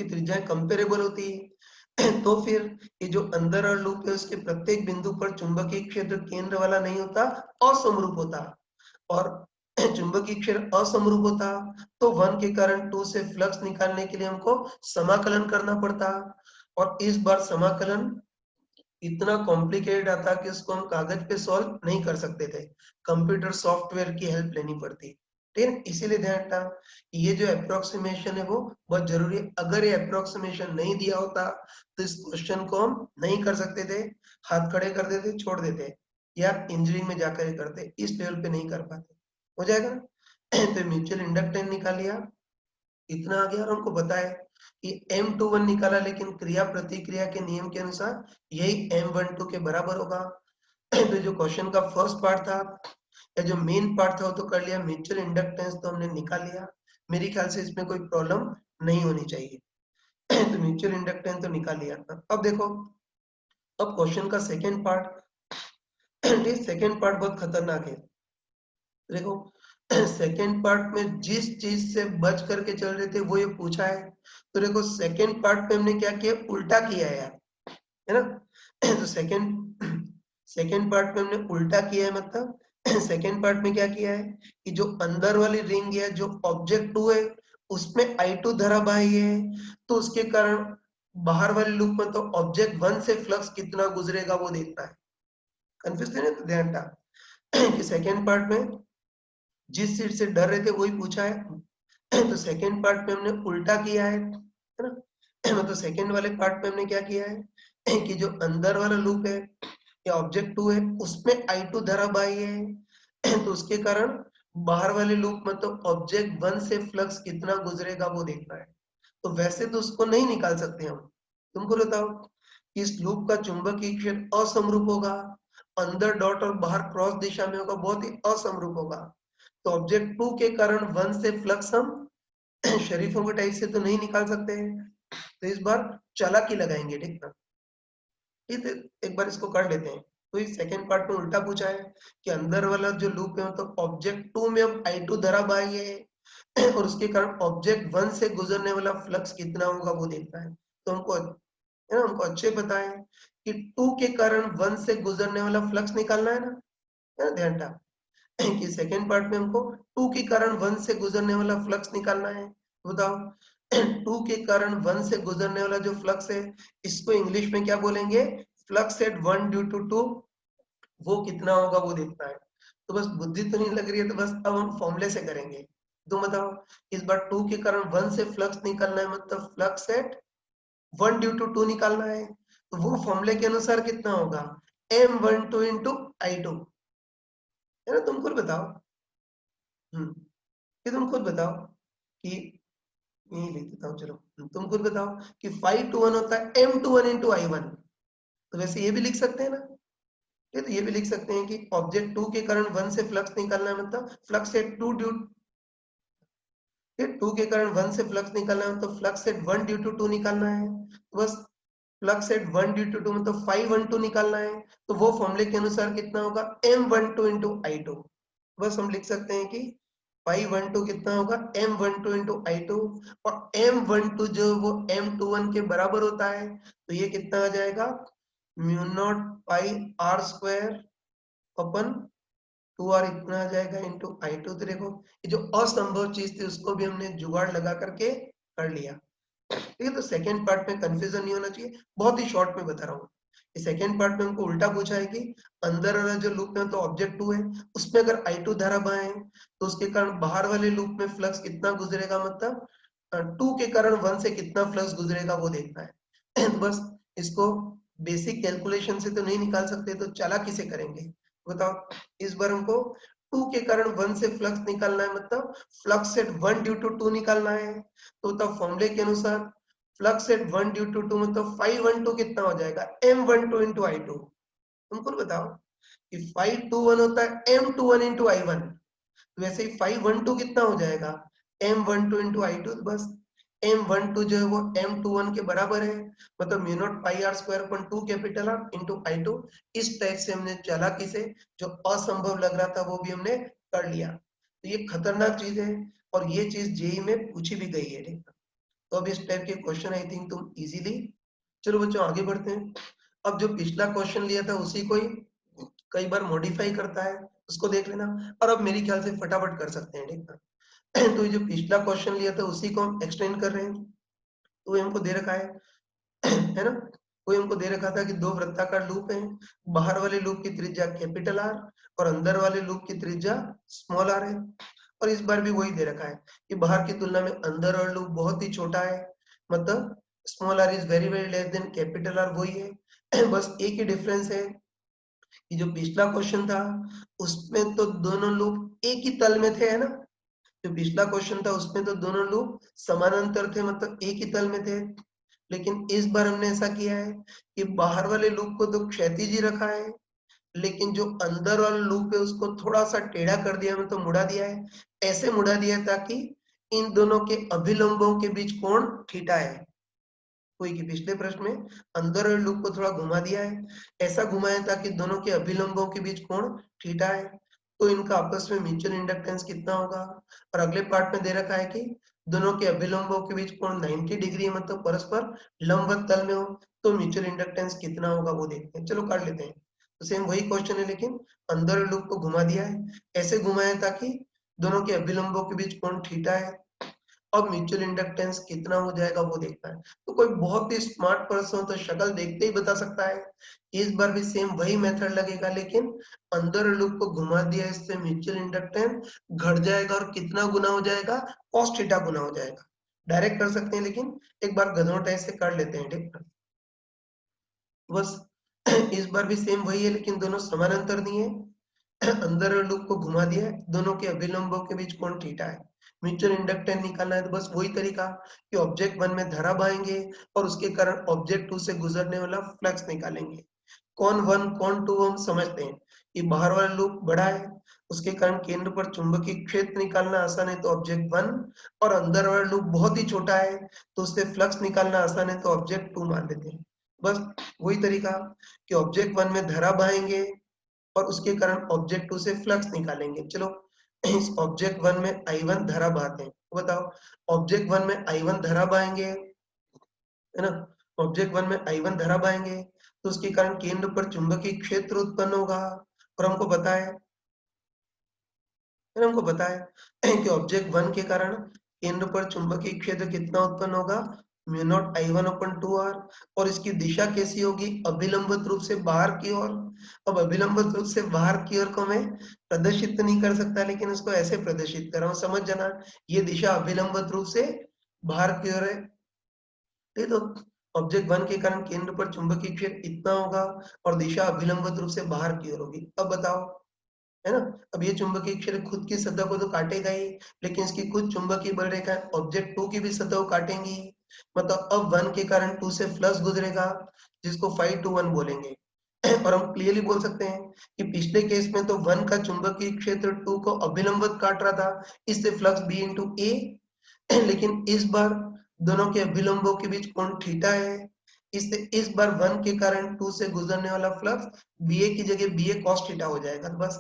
त्रिज्याएं कंपेरेबल होती तो फिर ये जो अंदर और लूप है उसके प्रत्येक बिंदु पर चुंबकीय क्षेत्र केंद्र वाला नहीं होता, असमरूप होता। और चुंबकीय क्षेत्र असमरूप होता तो वन के कारण टू से फ्लक्स निकालने के लिए हमको समाकलन करना पड़ता। और इस बार समाकलन इतना कॉम्प्लिकेटेड आता कि उसको हम कागज पे सॉल्व नहीं कर सकते थे, कंप्यूटर सॉफ्टवेयर की हेल्प लेनी पड़ती। ठीक है, इसीलिए ध्यान रखना ये जो अप्रोक्सीमेशन है वो बहुत जरूरी है। अगर ये अप्रोक्सीमेशन नहीं दिया होता तो इस क्वेश्चन को हम नहीं कर सकते थे, हाथ खड़े कर देते, छोड़ देते या इंजीनियरिंग में जाकर ही करते, इस लेवल पे नहीं कर पाते। हो जाएगा ना। तो म्यूचुअल इंडक्टेंस निकाल लिया, इतना आ गया। और हमको पता है कि M21 निकाला, लेकिन क्रिया प्रतिक्रिया के नियम के अनुसार यही M12 के बराबर होगा। तो जो क्वेश्चन का फर्स्ट पार्ट था या जो मेन पार्ट था वो तो कर लिया, म्यूचुअल इंडक्टेंस तो हमने निकाल लिया। मेरे ख्याल से इसमें कोई प्रॉब्लम नहीं होनी चाहिए। तो म्यूचुअल इंडक्टेंस तो निकाल लिया। अब देखो, अब क्वेश्चन का सेकेंड पार्ट, सेकेंड पार्ट बहुत खतरनाक है। देखो सेकेंड पार्ट में जिस चीज से बच करके चल रहे थे वो ये पूछा है। तो देखो सेकेंड पार्ट में हमने क्या किया, उल्टा किया है यार, है ना। तो सेकेंड पार्ट में हमने उल्टा किया है। मतलब सेकेंड पार्ट में क्या किया है कि जो अंदर वाली रिंग है, जो ऑब्जेक्ट टू है, उसमें I2 धारावाही है, तो उसके कारण बाहर वाले लूप में तो ऑब्जेक्ट वन से फ्लक्स कितना गुजरेगा वो देखना है। कंफ्यूज नहीं, तो ध्यान था कि सेकेंड पार्ट में जिस चीज से डर रहे थे वही पूछा है। तो सेकेंड पार्ट में हमने उल्टा किया है ना। मतलब सेकेंड वाले पार्ट में हमने क्या किया है कि जो अंदर वाला लूप है या ऑब्जेक्ट टू है उसमें I2 धारावाही है, तो उसके कारण बाहर वाले लूप में तो ऑब्जेक्ट वन से फ्लक्स कितना गुजरेगा वो देखना है। तो वैसे तो उसको नहीं निकाल सकते हम। तुमको बताओ कि इस लूप का चुंबकीय क्षेत्र असमरूप होगा, अंदर डॉट और बाहर क्रॉस दिशा में होगा, बहुत ही असमरूप होगा। तो ऑब्जेक्ट टू के कारण वन से फ्लक्स हम शरीफों के टाइप से तो नहीं निकाल सकते हैं। तो इस बार चालाकी लगाएंगे, ठीक ना। ठीक है, एक बार इसको कर लेते हैं। तो इस सेकेंड पार्ट में उल्टा पूछा है कि अंदर वाला जो लूप है मतलब ऑब्जेक्ट टू में हम I2 धारावाही है और उसके कारण ऑब्जेक्ट वन से गुजरने वाला फ्लक्स कितना होगा वो देखना है। तो हमको है ना, हमको अच्छे पता है कि 2 के कारण 1 से गुजरने वाला फ्लक्स निकालना है ना, ध्यान था कि सेकेंड पार्ट में हमको 2 के कारण 1 से गुजरने वाला फ्लक्स निकालना है। बताओ 2 के कारण 1 से गुजरने वाला जो फ्लक्स है, इसको इंग्लिश में क्या बोलेंगे? फ्लक्स एट 1 ड्यू टू 2, वो कितना होगा वो देखना है। तो बस बुद्धि तो नहीं लग रही है, तो बस अब हम फॉर्मूले से करेंगे। तो बताओ इस बार 2 के कारण 1 से फ्लक्स निकालना है, मतलब फ्लक्स एट 1 ड्यू टू 2 निकालना है। तो वो फॉर्मूले के अनुसार कितना होगा? M12 इंटू I2, है ना? तुम खुद बताओ। ये तुम खुद बताओ कि यही लिख देता हूँ, चलो तुम खुद बताओ कि 5 to 1 होता है M21 इंटू I1। तो वैसे ये भी लिख सकते हैं ना, ये तो ये भी लिख सकते हैं कि ऑब्जेक्ट 2 के कारण 1 से फ्लक्स निकालना है, मतलब फ्लक्स एट 2 ड्यू, 2 के कारण 1 से फ्लक्स निकालना है, तो फ्लक्स एट 1 ड्यू टू 2 निकालना है। तो बस फ्लक्स एट 1 ड्यू टू 2 मतलब 512 निकालना है। तो वो फॉर्मूले के अनुसार कितना होगा? M12 into I2। बस हम लिख सकते हैं कि 512 कितना होगा? M12 इंटू I2, और M12 जो वो M21 के बराबर होता है, तो ये कितना आ जाएगा? म्यू नॉट पाई R स्क्वायर अपन 2R इतना आ जाएगा इंटू I2। तो देखो ये जो असंभव चीज थी उसको भी हमने जुगाड़ लगा करके कर लिया। ठीक है, तो सेकेंड पार्ट में कंफ्यूजन नहीं होना चाहिए, बहुत ही शॉर्ट में बता रहा हूँ। सेकेंड पार्ट में हमको उल्टा पूछा है कि अंदर वाला जो लूप में तो ऑब्जेक्ट 2 है, उसमें अगर I2 धारा बहाए तो उसके कारण बाहर वाले लूप में फ्लक्स कितना गुजरेगा, मतलब 2 के कारण 1 से कितना फ्लक्स गुजरेगा वो देखना है। बस इसको बेसिक कैलकुलेशन से तो नहीं निकाल सकते, तो चालाकी से करेंगे। बताओ इस बार हमको 2 के कारण 1 से फ्लक्स निकालना है, मतलब फ्लक्स एट 1 ड्यू टू 2 निकालना है। तो तब फॉर्मूले के अनुसार फ्लक्स एट 1 ड्यू टू 2 मतलब 512 कितना हो जाएगा? M12 into I2। तुमको बताओ कि 521 होता है M21 इंटू I1, वैसे ही 512 कितना हो जाएगा? M12 into I2। बस M12 जो है वो M21 के बराबर है, मतलब म्यू नॉट पाई R square upon 2 capital R into I2। इस टाइप से हमने चालाकी से जो असंभव लग रहा था वो भी हमने कर लिया। तो ये खतरनाक चीज है, और ये चीज जेई में पूछी भी गई है। तो अब इस टाइप के क्वेश्चन आई थिंक तुम इजीली, चलो बच्चों आगे बढ़ते हैं। अब जो पिछला क्वेश्चन लिया था उसी को ही कई बार मॉडिफाई करता है, उसको देख लेना, और अब मेरे ख्याल से फटाफट कर सकते हैं, ठीक है। तो ये जो पिछला क्वेश्चन लिया था उसी को हम एक्सटेंड कर रहे हैं। तो ये हमको दे रखा है ना, कोई हमको दे रखा था कि दो वृत्ताकार लूप हैं, बाहर वाले लूप की त्रिज्या कैपिटल आर और अंदर वाले लूप की त्रिज्या स्मॉल आर है। और इस बार भी वही दे रखा है कि बाहर की तुलना में अंदर वाला लूप बहुत ही छोटा है, मतलब small R is very very less than capital R, वही है। बस एक ही डिफरेंस है कि जो पिछला क्वेश्चन था उसमें तो दोनों लूप एक ही तल में थे, है ना। जो पिछला क्वेश्चन था उसमें तो दोनों लूप समानांतर थे, मतलब एक ही तल में थे। लेकिन इस बार हमने ऐसा किया है कि बाहर वाले लूप को तो क्षैतिज ही रखा है, लेकिन जो अंदर वाला लूप है उसको थोड़ा सा टेढ़ा कर दिया, मतलब मुड़ा दिया है। ऐसे मुड़ा दिया है ताकि इन दोनों के अभिलंबों के बीच कोण थीटा है। कोई की पिछले प्रश्न में अंदर वाले लूप को थोड़ा घुमा दिया है, ऐसा घुमाया ताकि दोनों के अभिलंबों के बीच कोण थीटा है। तो इनका आपस में म्यूचुअल इंडक्टेंस कितना होगा, और अगले पार्ट में दे रखा है कि दोनों के अभिलंबों के बीच कोण 90 डिग्री है, मतलब परस्पर लंबवत तल में हो, तो म्यूचुअल इंडक्टेंस कितना होगा वो देखते हैं। चलो कर लेते हैं। तो सेम वही क्वेश्चन है, लेकिन अंदर लूप को घुमा दिया है, ऐसे घुमाया ताकि दोनों के अभिलंबों के बीच कोण थीटा है। अब म्यूचुअल इंडक्टेंस कितना हो जाएगा वो देखना है। तो कोई बहुत ही स्मार्ट पर्सन तो शक्ल देखते ही बता सकता है। इस बार भी सेम वही मेथड लगेगा, लेकिन अंदर लूप को घुमा दिया, इससे म्यूचुअल इंडक्टेंस घट जाएगा, और कितना गुना हो जाएगा? cos थीटा गुना हो जाएगा। डायरेक्ट कर सकते हैं, लेकिन एक बार गधों टाइप से कर लेते हैं, ठीक है। बस इस बार भी सेम वही है, लेकिन दोनों समानांतर नहीं है। अंदर लूप को घुमा दिया है, दोनों के अभिलंबों के बीच कोण थीटा है। म्यूचुअल इंडक्टेंस निकालना है, तो बस वही तरीका कि ऑब्जेक्ट 1 में धारा बहाएंगे और उसके कारण ऑब्जेक्ट 2 से गुजरने वाला फ्लक्स निकालेंगे। कौन 1 कौन 2 हम समझते हैं कि बाहर वाला लूप बड़ा है, उसके कारण केंद्र पर चुंबकीय क्षेत्र निकालना आसान है, तो ऑब्जेक्ट 1, और अंदर वाला लूप बहुत ही छोटा है तो उससे फ्लक्स निकालना आसान है, तो ऑब्जेक्ट 2 मान लेते हैं। बस वही तरीका कि ऑब्जेक्ट 1 में धारा बहाएंगे और उसके कारण ऑब्जेक्ट 2 से फ्लक्स निकालेंगे। चलो इस ऑब्जेक्ट 1 में I1 धारा बहाते हैं। तो बताओ ऑब्जेक्ट 1 में I1 धारा बहाएंगे, है ना। ऑब्जेक्ट 1 में I1 धारा बहाएंगे तो उसके कारण केंद्र पर चुंबकीय क्षेत्र उत्पन्न होगा। और हमको पता है, फिर हमको पता है कि ऑब्जेक्ट 1 के कारण केंद्र पर चुंबकीय क्षेत्र कितना उत्पन्न होगा, mu naught I1 upon 2r। और इसकी दिशा कैसी होगी, अभिलंबित रूप से बाहर की ओर। अब अभिलंबित रूप से बाहर की ओर को मैं प्रदर्शित नहीं कर सकता, लेकिन इसको ऐसे प्रदर्शित कर रहा हूं, समझ जाना। ये दिशा अभिलंबित रूप से बाहर की ओर है, ठीक। तो ऑब्जेक्ट 1 के कारण केंद्र पर चुंबकीय क्षेत्र इतना होगा और दिशा अभिलंबित रूप से बाहर की ओर होगी। अब बताओ, है ना। अब ये चुंबकीय क्षेत्र खुद की सतह को तो काटेगा ही, लेकिन इसकी खुद चुंबकीय बल रेखा ऑब्जेक्ट 2 की भी सतह को काटेंगी। मतलब अब 1 के कारण 2 से फ्लक्स गुजरेगा, जिसको 5 to 1 बोलेंगे। और हम क्लियरली बोल सकते हैं कि पिछले केस में तो 1 का चुंबकीय क्षेत्र 2 को अभिलंबित काट रहा था, इससे फ्लक्स B into A। लेकिन इस बार दोनों के अभिलंबों के बीच कोण थीटा है, इससे इस बार 1 के कारण 2 से गुजरने वाला फ्लक्स BA की जगह BA cos थीटा हो जाएगा। तो बस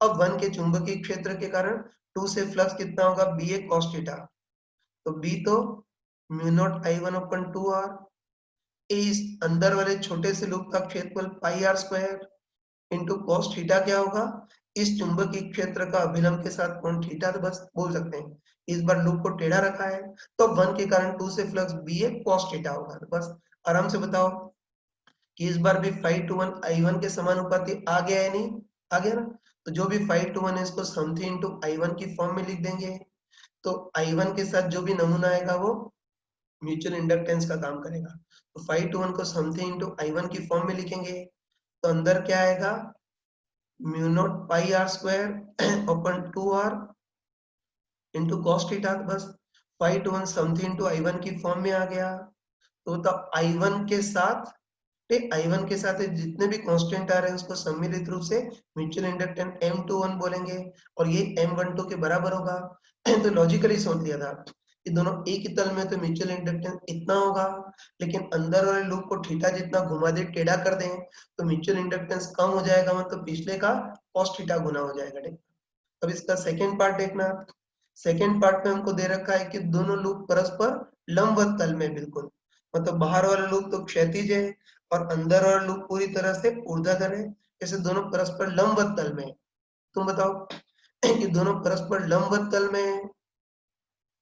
अब 1 के चुंबकीय क्षेत्र के कारण 2 से फ्लक्स कितना होगा, BA cos थीटा। तो B तो mu naught I1 upon 2r। इस अंदर वाले छोटे से लूप का क्षेत्रफल पाई r square into cos theta क्या होगा, इस चुंबकीय क्षेत्र का अभिलंब के साथ कोण थीटा। तो बस बोल सकते हैं इस बार लूप को टेढ़ा रखा है, तो 1 के कारण 2 से फ्लक्स BA cos थीटा होगा। तो बस आराम से बताओ कि इस बार भी 5 to 1 I1 के समानुपाती आ गया है, नहीं आ गया ना। तो जो भी 5 to 1 है इसको समथिंग इंटू I1 की फॉर्म में लिख देंगे। तो I1 के साथ जो भी नमूना आएगा वो म्यूचुअल इंडक्टेंस का काम करेगा। तो 5 to 1 को समथिंग इंटू I1 की फॉर्म में लिखेंगे, तो अंदर क्या आएगा, म्यू नॉट पाई r square upon 2r into cos theta. बस 5 to 1 समथिंग इंटू I1 की फॉर्म में आ गया। तो तब I1 के साथ, ठीक, I1 के साथ जितने भी कांस्टेंट आ रहे हैं उसको सम्मिलित रूप से म्यूचुअल इंडक्टेंस M21 बोलेंगे, और ये M12 के बराबर होगा। तो लॉजिकली सोच लिया था कि दोनों एक ही तल में तो म्यूचुअल इंडक्टेंस इतना होगा, लेकिन अंदर वाले लूप को थीटा जितना घुमा दे, टेढ़ा कर दें, तो म्यूचुअल इंडक्टेंस कम हो जाएगा, मतलब पिछले का cos थीटा गुना हो जाएगा, ठीक। अब इसका सेकेंड पार्ट देखना। सेकेंड पार्ट में हमको दे रखा है कि दोनों लूप परस्पर लंबवत तल में, बिल्कुल मतलब बाहर वाला लूप तो क्षैतिज है और अंदर वाला लूप पूरी तरह से ऊर्ध्वाधर है, ऐसे दोनों परस्पर लंबवत तल में। तुम बताओ कि दोनों परस्पर लंबवत तल में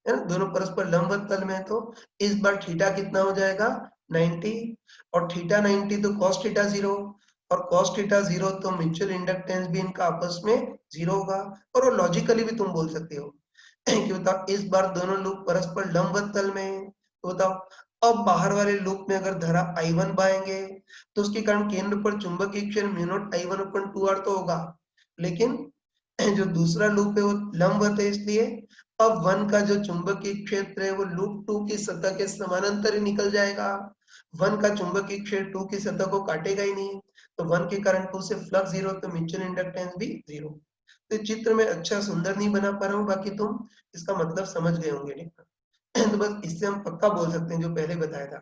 है ना, दोनों परस्पर लंबवत तल में है, तो इस बार थीटा कितना हो जाएगा, 90। और थीटा 90 तो cos थीटा 0, और cos थीटा 0 तो म्यूचुअल इंडक्टेंस भी इनका आपस में 0 होगा। और वो लॉजिकली भी तुम बोल सकते हो कि बताओ इस बार दोनों लूप परस्पर लंबवत तल में है, तो बताओ अब बाहर वाले लूप में अगर धारा I1 पाएंगे तो उसके कारण केंद्र पर चुंबकीय क्षेत्र mu naught I1 upon 2r तो होगा, लेकिन जो दूसरा लूप है वो लंबवत है, इसलिए अब 1 का जो चुंबकीय क्षेत्र है वो लूप 2 की सतह के समानांतर ही निकल जाएगा। 1 का चुंबकीय क्षेत्र 2 की सतह को काटेगा ही नहीं, तो 1 के कारण 2 से फ्लक्स 0, तो म्यूचुअल इंडक्टेंस भी 0। तो चित्र में अच्छा सुंदर नहीं बना पा रहा हूँ, बाकी तुम इसका मतलब समझ गए होंगे, नहीं। तो बस इससे हम पक्का बोल सकते हैं जो पहले बताया था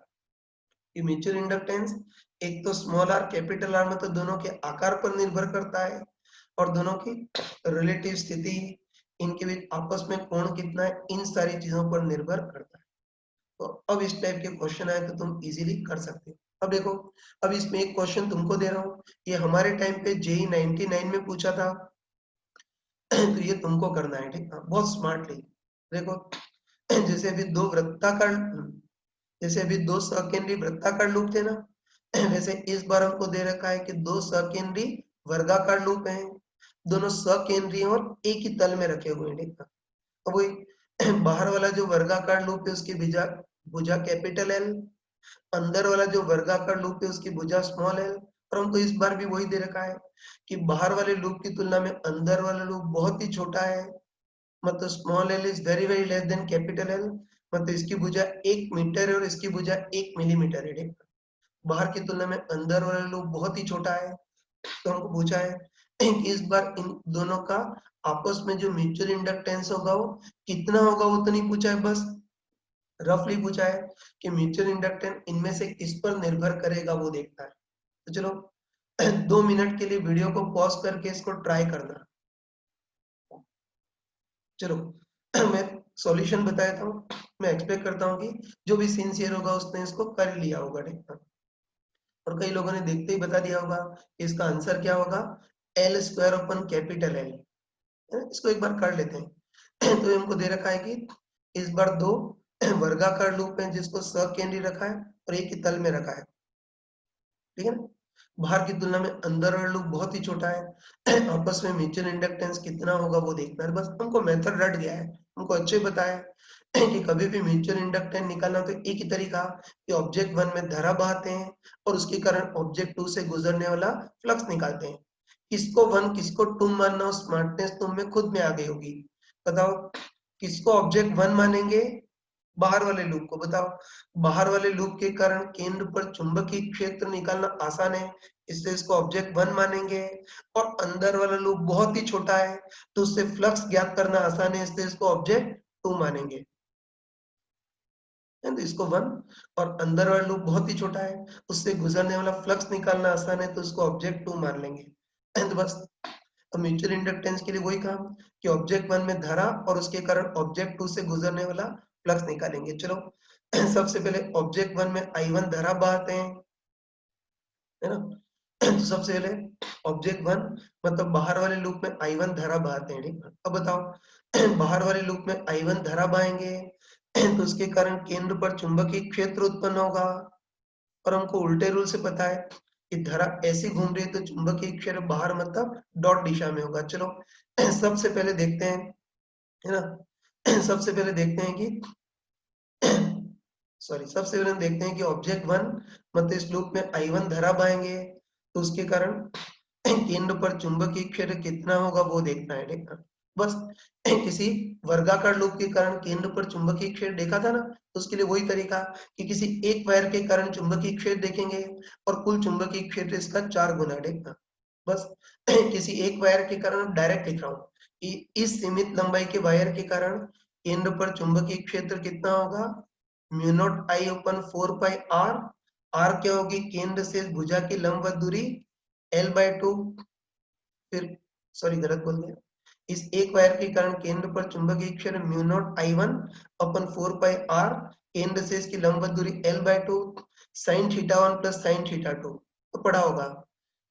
कि म्यूचुअल इंडक्टेंस एक तो स्मॉल आर कैपिटल आर, मतलब दोनों के आकार पर निर्भर करता है, और दोनों की रिलेटिव स्थिति, इनके बीच आपस में कोण कितना है, इन सारी चीजों पर निर्भर करता है। तो अब इस टाइप के क्वेश्चन आए तो तुम इजीली कर सकते हो। अब देखो, अब इसमें एक क्वेश्चन तुमको दे रहा हूँ, ये हमारे टाइम पे JEE 99 में पूछा था। तो ये तुमको करना है, ठीक है, बहुत स्मार्टली। देखो, जैसे अभी दो वृत्ताकार, जैसे अभी दो सकेंद्री वृत्ताकार लूप थे ना, वैसे इस बार हमको दे रखा है कि दो सकेंद्री वर्गाकार लूप हैं, दोनों सकेंद्री और एक ही तल में रखे हुए हैं, ठीक है। अब वही बाहर वाला जो वर्गाकार लूप है उसकी भुजा भुजा कैपिटल एल, अंदर वाला जो वर्गाकार लूप है उसकी भुजा स्मॉल एल। और हमको इस बार भी वही दे रखा है कि बाहर वाले लूप की तुलना में अंदर वाला लूप बहुत ही छोटा है, मतलब small L is very very less than capital L, मतलब इसकी भुजा 1 मीटर है और इसकी भुजा 1 मिलीमीटर है, ठीक। बाहर की तुलना में अंदर वाला लूप बहुत ही छोटा है। तो हमको पूछा है कि इस बार इन दोनों का आपस में जो म्यूचुअल इंडक्टेंस होगा वो कितना होगा, वो तो नहीं पूछा है, बस रफली पूछा है कि म्यूचुअल इंडक्टेंस इनमें से किस पर निर्भर करेगा वो देखता है। तो चलो 2 मिनट के लिए वीडियो को पॉज करके इसको ट्राई करना। चलो मैं सॉल्यूशन बताता हूँ। मैं एक्सपेक्ट करता हूँ कि जो भी सिंसियर होगा उसने इसको कर लिया होगा, ठीक है। और कई लोगों ने देखते ही बता दिया होगा कि इसका आंसर क्या होगा, L square upon capital L. इसको एक बार कर लेते हैं। तो हमको दे रखा है कि इस बार दो वर्गाकार लूप है जिसको सकेंद्री रखा है और एक ही तल में रखा है, ठीक है ना। बाहर की तुलना में अंदर वाला लूप बहुत ही छोटा है। आपस में म्यूचुअल इंडक्टेंस कितना होगा वो देखना है, बस हमको मेथड रट गया है, हमको अच्छे बताया है कि कभी भी म्यूचुअल इंडक्टेंस निकालना तो एक ही तरीका कि ऑब्जेक्ट वन में धारा बहाते हैं और उसके कारण ऑब्जेक्ट टू से गुजरने वाला फ्लक्स निकालते हैं। किसको वन किसको टू मानना हो, स्मार्टनेस तुम में खुद में आ गई होगी। बताओ किसको ऑब्जेक्ट वन मानेंगे, बाहर वाले लूप को। बताओ बाहर वाले लूप के कारण केंद्र पर चुंबकीय क्षेत्र निकालना आसान है, इसलिए इसको ऑब्जेक्ट वन मानेंगे। और अंदर वाला लूप बहुत ही छोटा है तो उससे फ्लक्स ज्ञात करना आसान है, इसलिए इसको ऑब्जेक्ट टू मानेंगे। तो इसको वन, और अंदर वाला लूप बहुत ही छोटा है, उससे गुजरने वाला फ्लक्स निकालना आसान है तो उसको ऑब्जेक्ट टू मान लेंगे। तो बस अब म्यूचुअल इंडक्टेंस के लिए वही काम कि ऑब्जेक्ट वन में धारा और उसके कारण ऑब्जेक्ट टू से गुजरने वाला फ्लक्स निकालेंगे। चलो सबसे पहले ऑब्जेक्ट वन में आई वन धारा बहाते हैं, है ना। तो सबसे पहले ऑब्जेक्ट वन मतलब बाहर वाले लूप में आई वन धारा बहाते हैं, ठीक है। अब बताओ बाहर वाले लूप में आई वन धारा बहाएंगे तो उसके कारण केंद्र पर चुंबकीय क्षेत्र उत्पन्न होगा। और हमको उल्टे रूल से पता है कि धारा ऐसी घूम रही है तो चुंबकीय क्षेत्र बाहर मतलब डॉट दिशा में होगा। चलो सबसे पहले देखते हैं, है ना। सबसे पहले देखते हैं कि सबसे पहले हम देखते हैं कि ऑब्जेक्ट वन मतलब इस लूप में आई वन धारा बहाएंगे तो उसके कारण केंद्र पर चुंबकीय क्षेत्र कितना होगा वो देखना है, ठीक है। बस किसी वर्गाकार लूप के कारण केंद्र पर चुंबकीय क्षेत्र देखा था ना, तो उसके लिए वही तरीका कि किसी एक वायर के कारण चुंबकीय क्षेत्र देखेंगे और कुल चुंबकीय क्षेत्र इसका 4 गुना है, देखना। बस किसी एक वायर के कारण डायरेक्ट लिख रहा हूँ कि इस सीमित लंबाई के वायर के कारण केंद्र पर चुंबकीय क्षेत्र कितना होगा, mu naught I upon 4 pi R. R क्या होगी, केंद्र से भुजा की लंबवत दूरी L/2। फिर गलत बोल गया, इस एक वायर के कारण केंद्र पर चुंबकीय क्षेत्र mu naught I one upon 4 pi R, केंद्र से इसकी लंबवत दूरी L/2 sine theta one plus sine theta two. तो पढ़ा होगा,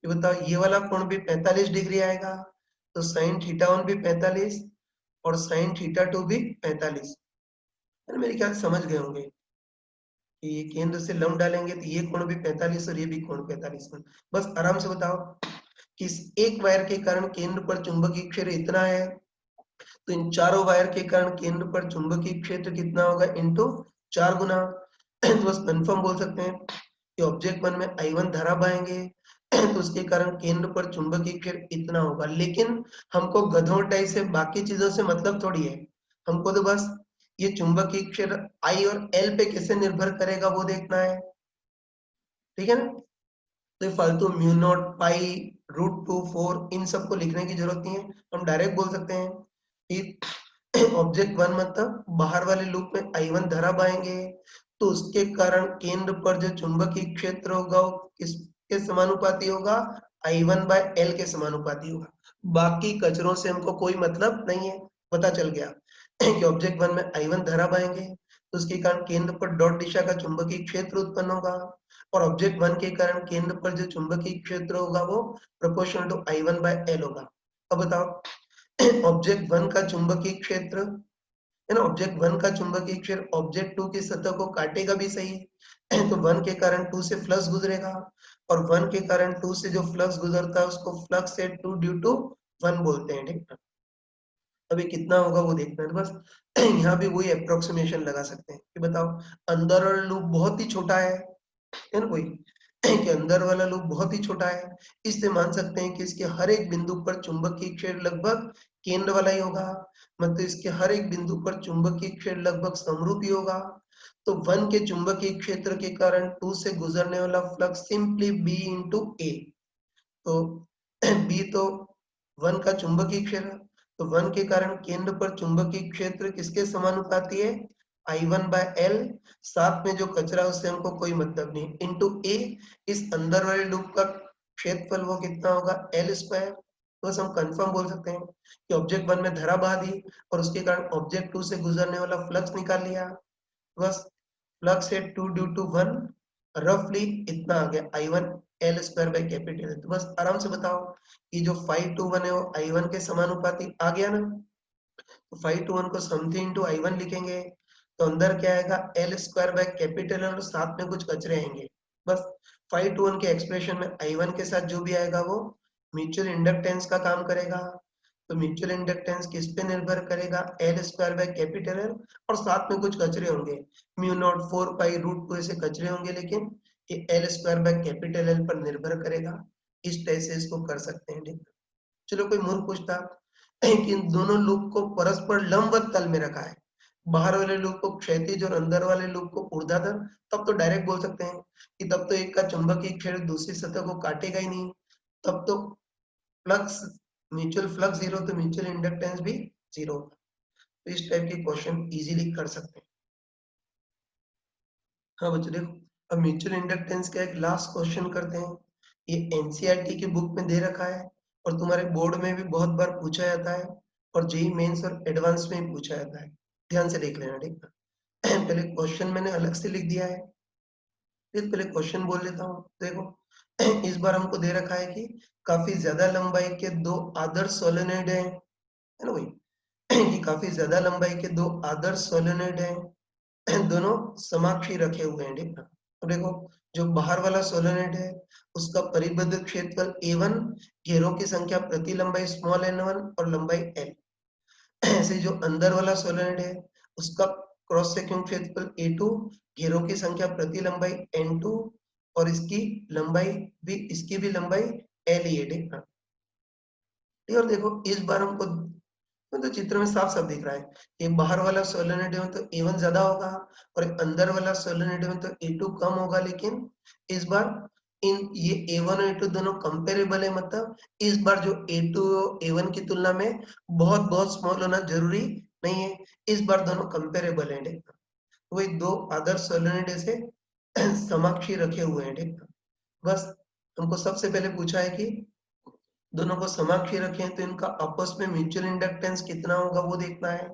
ये बताओ ये वाला कोण भी 45 डिग्री आएगा, तो साइन थीटा वन भी 45 और साइन थीटा टू भी 45। मेरे ख्याल से समझ गए होंगे कि ये केंद्र से लंब डालेंगे तो ये कोण भी 45 और ये भी कोण 45। बस आराम से बताओ कि इस एक वायर के कारण केंद्र पर चुंबकीय क्षेत्र इतना है तो इन चारों वायर के कारण केंद्र पर चुंबकीय क्षेत्र कितना होगा इनटू 4 गुना। तो बस कंफर्म बोल सकते हैं कि ऑब्जेक्ट वन में आई वन धारा बहाएंगे तो उसके कारण केंद्र पर चुंबकीय क्षेत्र इतना होगा। लेकिन हमको गधों टाइप से बाकी चीजों से मतलब थोड़ी है, हमको तो बस ये चुंबकीय क्षेत्र आई और एल पे कैसे निर्भर करेगा वो देखना है, ठीक है ना। तो ये फालतू mu naught pi root two four इन सबको लिखने की जरूरत नहीं है, हम डायरेक्ट बोल सकते हैं कि ऑब्जेक्ट वन मतलब बाहर वाले लूप में आई वन धारा बहाएंगे तो उसके कारण केंद्र पर जो चुंबकीय क्षेत्र होगा वो किसके समानुपाती होगा, आई वन बाय एल के समानुपाती होगा। बाकी कचरों से हमको कोई मतलब नहीं है, पता चल गया कि ऑब्जेक्ट वन में आई वन धारा बहाएंगे तो उसके कारण केंद्र पर डॉट दिशा का चुंबकीय क्षेत्र उत्पन्न होगा और ऑब्जेक्ट वन के कारण केंद्र पर जो चुंबकीय क्षेत्र होगा वो proportional to I one by L होगा। अब बताओ ऑब्जेक्ट वन का चुंबकीय क्षेत्र, है ना, ऑब्जेक्ट वन का चुंबकीय क्षेत्र ऑब्जेक्ट टू की सतह को काटेगा भी सही, तो वन के कारण टू से फ्लक्स गुजरेगा और वन के कारण टू से जो फ्लक्स गुजरता है उसको फ्लक्स से टू ड्यू टू वन बोलते हैं, ठीक है। अभी कितना होगा वो देखना है बस। यहाँ भी वही अप्रोक्सीमेशन लगा सकते हैं कि बताओ अंदर वाला लूप बहुत ही छोटा है ना, कोई कि अंदर वाला लूप बहुत ही छोटा है, इससे मान सकते हैं कि इसके हर एक बिंदु पर चुंबकीय क्षेत्र लगभग केंद्र वाला ही होगा, मतलब इसके हर एक बिंदु पर चुंबकीय क्षेत्र लगभग समरूप ही होगा। तो वन के चुंबकीय क्षेत्र के कारण टू से गुजरने वाला फ्लक्स सिंपली बी इंटू ए। तो बी तो वन का चुंबकीय क्षेत्र, तो वन के कारण केंद्र पर चुंबकीय क्षेत्र किसके समानुपाती है, आई वन बाय एल। साथ में जो कचरा उससे हमको कोई मतलब नहीं, इंटू ए इस अंदर वाले लूप का क्षेत्रफल वो कितना होगा एल स्क्वायर। तो बस हम कंफर्म बोल सकते हैं कि ऑब्जेक्ट वन में धारा बहा दी और उसके कारण ऑब्जेक्ट टू से गुजरने वाला फ्लक्स निकाल लिया। बस फ्लक्स है टू ड्यू टू वन रफली इतना आ गया I1 L square by capital है। तो बस आराम से बताओ कि जो 5 to 1 है वो I1 के समानुपाती आ गया ना। तो 5 to 1 को समथिंग इंटू I1 लिखेंगे तो अंदर क्या आएगा L स्क्वायर बाय कैपिटल और साथ में कुछ कचरे आएंगे। बस 5 to 1 के एक्सप्रेशन में I1 के साथ जो भी आएगा वो म्यूचुअल इंडक्टेंस का काम करेगा। तो म्यूचुअल इंडक्टेंस किस पे निर्भर करेगा, L square by capital L और साथ में कुछ कचरे होंगे म्यू नॉट 4 पाई रूट 2 ऐसे कचरे होंगे, लेकिन ये L square by capital L पर निर्भर करेगा। इस टाइप से इसको कर सकते हैं। ठीक, चलो कोई मूर्ख पूछता कि इन दोनों लूप को परस्पर लंबवत तल में रखा है, बाहर वाले लूप को क्षैतिज और अंदर वाले लूप को ऊर्ध्वाधर, तब तो डायरेक्ट बोल सकते हैं कि तब तो एक का चुंबकीय क्षेत्र दूसरी सतह को काटेगा ही नहीं, तब तो फ्लक्स म्यूचुअल फ्लक्स जीरो तो म्यूचुअल इंडक्टेंस भी जीरो होगा। तो इस टाइप के क्वेश्चन इजीली कर सकते हैं। हाँ बच्चों देखो, अब म्यूचुअल इंडक्टेंस का एक लास्ट क्वेश्चन करते हैं। ये एनसीईआरटी की बुक में दे रखा है और तुम्हारे बोर्ड में भी बहुत बार पूछा जाता है और जेईई मेंस और एडवांस में भी पूछा जाता है। ध्यान से देख लेना, ठीक है। पहले क्वेश्चन मैंने अलग से लिख दिया है, फिर पहले क्वेश्चन बोल लेता हूँ। देखो इस बार हमको दे रखा है कि काफी ज्यादा लंबाई के दो आदर्श सोलेनोइड है ना भाई, कि काफी ज्यादा लंबाई के दो आदर्श सोलेनोइड है, दोनों समाक्षी रखे हुए हैं, ठीक है। अब देखो जो बाहर वाला सोलेनोइड है उसका परिबद्ध क्षेत्रफल A1, घेरों की संख्या प्रति लंबाई स्मॉल n1 और लंबाई L। ऐसे जो अंदर वाला सोलेनोइड है उसका क्रॉस सेक्शन क्षेत्रफल A2, घेरों की संख्या प्रति लंबाई N2 और इसकी भी लंबाई L ही है, ठीक है। और देखो इस बार हमको तो चित्र में साफ साफ दिख रहा है कि बाहर वाला सोलेनोइड में तो A1 ज्यादा होगा और अंदर वाला सोलेनोइड में तो A2 कम होगा, लेकिन इस बार ये A1 और A2 दोनों कंपेरेबल है, मतलब इस बार जो A2 A1 की तुलना में बहुत बहुत स्मॉल होना जरूरी नहीं है, इस बार दोनों कंपेरेबल है, ठीक है। वही दो आदर्श सोलेनोइड से समाक्षी रखे हुए हैं, ठीक है। बस हमको सबसे पहले पूछा है कि दोनों को समाक्षी रखें तो इनका आपस में म्यूचुअल इंडक्टेंस कितना होगा वो देखना है।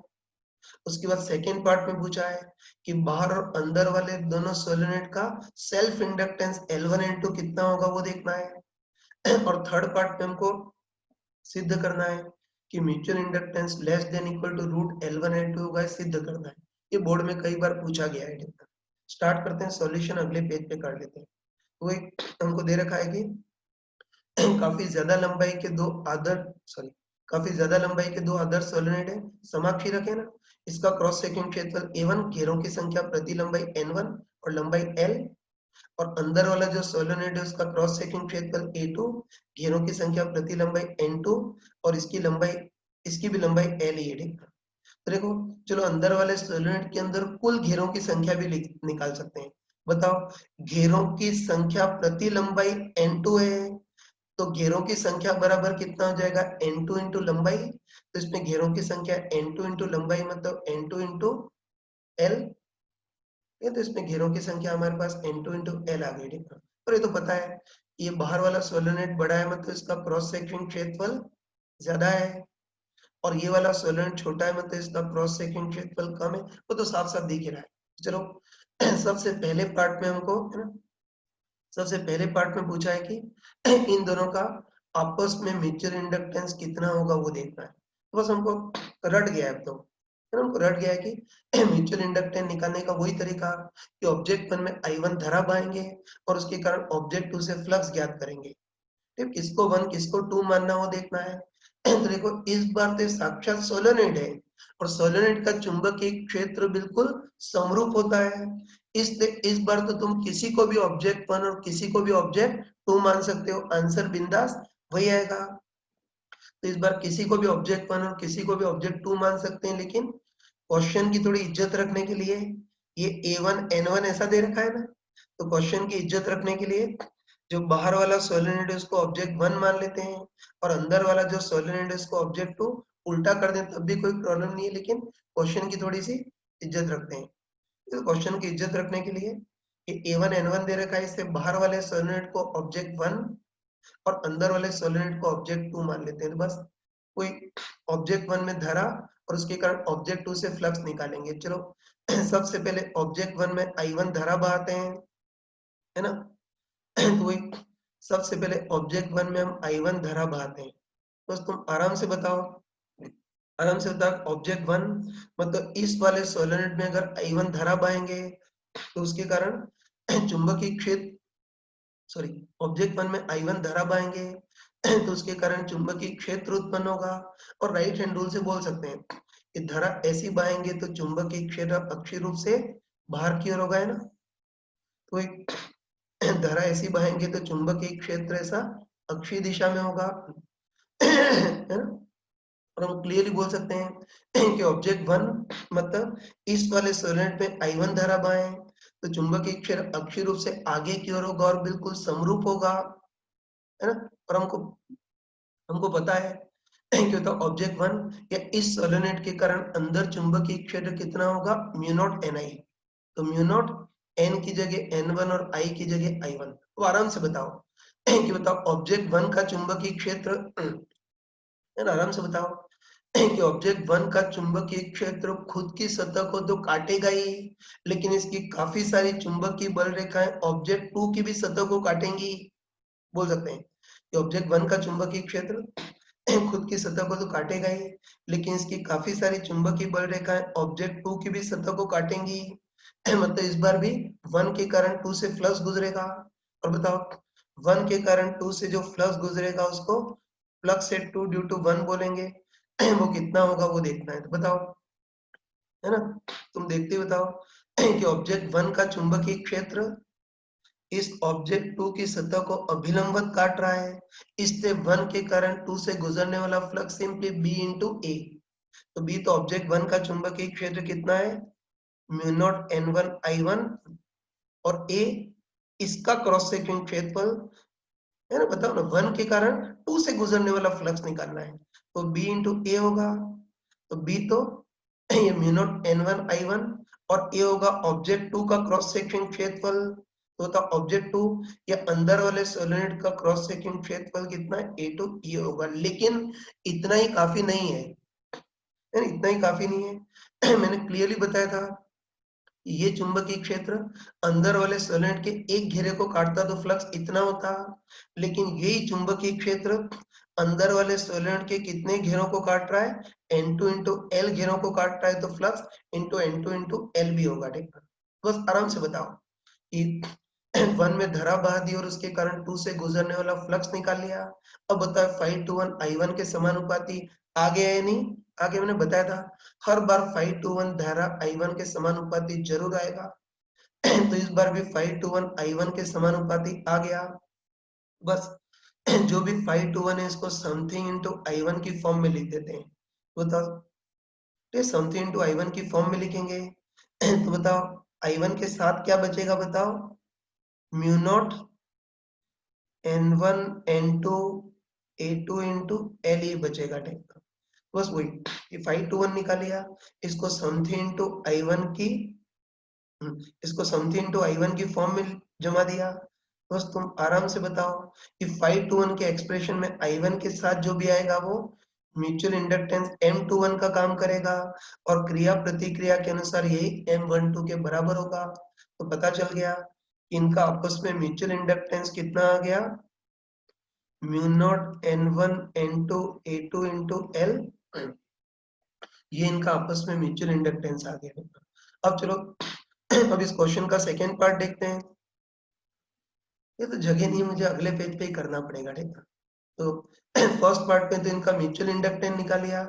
उसके बाद सेकेंड पार्ट में पूछा है कि बाहर और अंदर वाले दोनों सोलेनोइड का सेल्फ इंडक्टेंस L1 L2 कितना होगा वो देखना है। और थर्ड पार्ट में हमको सिद्ध करना है कि mutual inductance less than equal to root L1 L2 होगा, सिद्ध करना है। ये बोर्ड में कई बार पूछा गया है। स्टार्ट करते हैं, सॉल्यूशन अगले पेज पे कर लेते हैं। तो एक हमको दे रखा है कि काफी ज्यादा लंबाई के दो आदर्श सोलेनोइड है, समाक्षी रखे ना। इसका क्रॉस सेक्शन क्षेत्रफल A1, घेरों की संख्या प्रति लंबाई N1 और लंबाई L, और अंदर वाला जो सोलेनोइड है उसका क्रॉस सेक्शन क्षेत्रफल A2, घेरों की संख्या प्रति लंबाई N2 और इसकी भी लंबाई L ही है, ठीक है। तो देखो चलो अंदर वाले सोलेनोइड के अंदर कुल घेरों की संख्या भी निकाल सकते हैं। बताओ, घेरों की संख्या प्रति लंबाई N2 है तो घेरों की संख्या बराबर कितना हो जाएगा N2 इंटू लंबाई। तो इसमें घेरों की संख्या N2 इंटू लंबाई मतलब N2 इंटू L। ये तो इसमें घेरों की संख्या हमारे पास N2 इंटू L आ गई, ठीक है। और ये तो पता है ये बाहर वाला सोलेनोइड बड़ा है मतलब इसका क्रॉस सेक्शन क्षेत्रफल ज्यादा है, और ये वाला सोलेनोइड छोटा है मतलब इसका क्रॉस सेक्शन क्षेत्रफल कम है, वो तो साफ साफ दिख ही रहा है। चलो सबसे पहले पार्ट में हमको है ना, सबसे पहले पार्ट में पूछा है कि इन दोनों का आपस में म्यूचुअल इंडक्टेंस कितना होगा वो देखना है। तो बस हमको रट गया है, अब तो है ना, हमको रट गया है कि म्यूचुअल इंडक्टेंस निकालने का वही तरीका कि ऑब्जेक्ट वन में I1 धरा पाएंगे और उसके कारण ऑब्जेक्ट टू से फ्लक्स ज्ञात करेंगे। ठीक, किसको वन किसको टू मानना वो देखना है। तो देखो इस बार तो साक्षात सोलेनोइड है और सोलेनोइड का चुंबकीय क्षेत्र बिल्कुल समरूप होता है, इसलिए इस बार तो तुम किसी को भी ऑब्जेक्ट वन और किसी को भी ऑब्जेक्ट टू मान सकते हो, आंसर बिंदास वही आएगा। तो इस बार किसी को भी ऑब्जेक्ट वन और किसी को भी ऑब्जेक्ट टू मान सकते हैं, लेकिन क्वेश्चन की थोड़ी इज्जत रखने के लिए ये A1 N1 ऐसा दे रखा है ना, तो क्वेश्चन की इज्जत रखने के लिए जो बाहर वाला सोलेनोइड है उसको ऑब्जेक्ट वन मान लेते हैं और अंदर वाला जो सोलेनोइड है उसको ऑब्जेक्ट टू उल्टा कर दें तब भी कोई प्रॉब्लम नहीं है, लेकिन क्वेश्चन की थोड़ी सी इज्जत रखते हैं। तो क्वेश्चन की इज्जत रखने के लिए A1 N1 दे रखा है, इससे बाहर वाले सोलेनोइड को ऑब्जेक्ट वन और अंदर वाले सोलेनोइड को ऑब्जेक्ट टू मान लेते हैं। तो बस कोई ऑब्जेक्ट वन में धरा और उसके कारण ऑब्जेक्ट टू से फ्लक्स निकालेंगे। चलो सबसे पहले ऑब्जेक्ट वन में I1 धारा बहाते हैं है ना। तो एक सबसे पहले ऑब्जेक्ट वन में हम I1 धारा बहाते हैं। बस तुम आराम से बताओ, आराम से बताओ ऑब्जेक्ट वन मतलब इस वाले सोलेनोइड में अगर I1 धारा बहाएंगे तो उसके कारण चुंबकीय क्षेत्र, सॉरी, ऑब्जेक्ट वन में I1 धारा बहाएंगे तो उसके कारण चुंबकीय क्षेत्र उत्पन्न होगा। और राइट हैंड रूल से बोल सकते हैं कि धारा ऐसी बहाएंगे तो चुंबकीय क्षेत्र अक्षीय रूप से बाहर की ओर होगा, है ना। तो एक धारा ऐसी बहाएंगे तो चुंबकीय क्षेत्र ऐसा अक्षीय दिशा में होगा, है ना। और हम क्लियरली बोल सकते हैं कि ऑब्जेक्ट वन मतलब इस वाले सोलेनोइड में I1 धारा बहाएं तो चुंबकीय क्षेत्र अक्षीय रूप से आगे की ओर होगा और बिल्कुल समरूप होगा, है ना। और हमको हमको पता है कि तो ऑब्जेक्ट वन या इस सोलेनोइड के कारण अंदर चुंबकीय क्षेत्र कितना होगा, म्यू नॉट NI। तो म्यू नॉट N की जगह N1 और I की जगह I1। तो आराम से बताओ कि बताओ ऑब्जेक्ट वन का चुंबकीय क्षेत्र, है ना, आराम से बताओ कि ऑब्जेक्ट वन का चुंबकीय क्षेत्र खुद की सतह को तो काटेगा ही, लेकिन इसकी काफी सारी चुंबकीय बल रेखाएं ऑब्जेक्ट टू की भी सतह को काटेंगी। बोल सकते हैं कि ऑब्जेक्ट वन का चुंबकीय क्षेत्र खुद की सतह को तो काटेगा ही, लेकिन इसकी काफी सारी चुंबकीय बल रेखाएं ऑब्जेक्ट टू की भी सतह को काटेंगी। मतलब इस बार भी वन के कारण टू से फ्लक्स गुजरेगा। और बताओ वन के कारण टू से जो फ्लक्स गुजरेगा उसको flux at two due to one बोलेंगे। वो कितना होगा वो देखना है, तो बताओ, है ना। तुम देखते बताओ कि ऑब्जेक्ट वन का चुंबकीय क्षेत्र इस ऑब्जेक्ट टू की सतह को अभिलंबत काट रहा है, इससे वन के कारण टू से गुजरने वाला फ्लक्स सिंपली बी इंटू ए। तो बी तो ऑब्जेक्ट वन का चुंबकीय क्षेत्र कितना है, म्यू नॉट N1 I1, और ए इसका क्रॉस सेक्शन क्षेत्रफल, है ना। बताओ ना, वन के कारण टू से गुजरने वाला फ्लक्स निकालना है, तो बी इंटू ए होगा। तो बी तो ये म्यू नॉट N1 I1 और ए होगा ऑब्जेक्ट टू का क्रॉस सेक्शन क्षेत्रफल। तो होता ऑब्जेक्ट टू या अंदर वाले सोलेनोइड का क्रॉस सेक्शन क्षेत्रफल कितना है, ए टू ई होगा। लेकिन इतना ही काफी नहीं है, इतना ही काफी नहीं है। मैंने क्लियरली बताया था ये चुंबकीय क्षेत्र अंदर वाले सोलेनोइड के एक घेरे को काटता तो फ्लक्स इतना होता, लेकिन यही चुंबकीय क्षेत्र अंदर वाले सोलेनोइड के कितने घेरों को काट रहा है, N2 इंटू L घेरों को काट रहा है, तो flux into N2 into L भी होगा। ठीक है, बस आराम से बताओ कि वन में धारा बहा दी और उसके कारण टू से गुजरने वाला फ्लक्स निकाल लिया। अब बताओ 5:1 I1 के समानुपाती आ गया या नहीं। आगे मैंने बताया था हर बार 5:1 धारा I1 के समानुपाती जरूर आएगा। तो इस बार भी 5:1 I1 के समानुपाती आ गया। बस जो भी 5:1 है इसको समथिंग इंटू I1 की फॉर्म में लिख देते हैं। तो बताओ समथिंग इंटू I1 की फॉर्म में लिखेंगे तो बताओ I1 के साथ क्या बचेगा, बताओ mu naught N1 N2 A2 into L ये बचेगा। ठीक, बस वही ये 5:1 निकालिया, इसको समथिंग इंटू I1 की, इसको समथिंग इंटू I1 की फॉर्म में जमा दिया। बस तुम आराम से बताओ कि 5:1 के एक्सप्रेशन में I1 के साथ जो भी आएगा वो म्यूचुअल इंडक्टेंस M21 का काम करेगा और क्रिया प्रतिक्रिया के अनुसार यही M12 के बराबर होगा। तो पता चल गया कि इनका आपस में म्यूचुअल इंडक्टेंस कितना आ गया, mu naught N1 N2 A2 into L। ये इनका आपस में म्यूचुअल इंडक्टेंस आ गया। अब चलो अब इस क्वेश्चन का सेकेंड पार्ट देखते हैं। ये तो जगह नहीं, मुझे अगले पेज पे ही करना पड़ेगा। ठीक है, तो फर्स्ट पार्ट में तो इनका म्यूचुअल इंडक्टेंस निकाल लिया।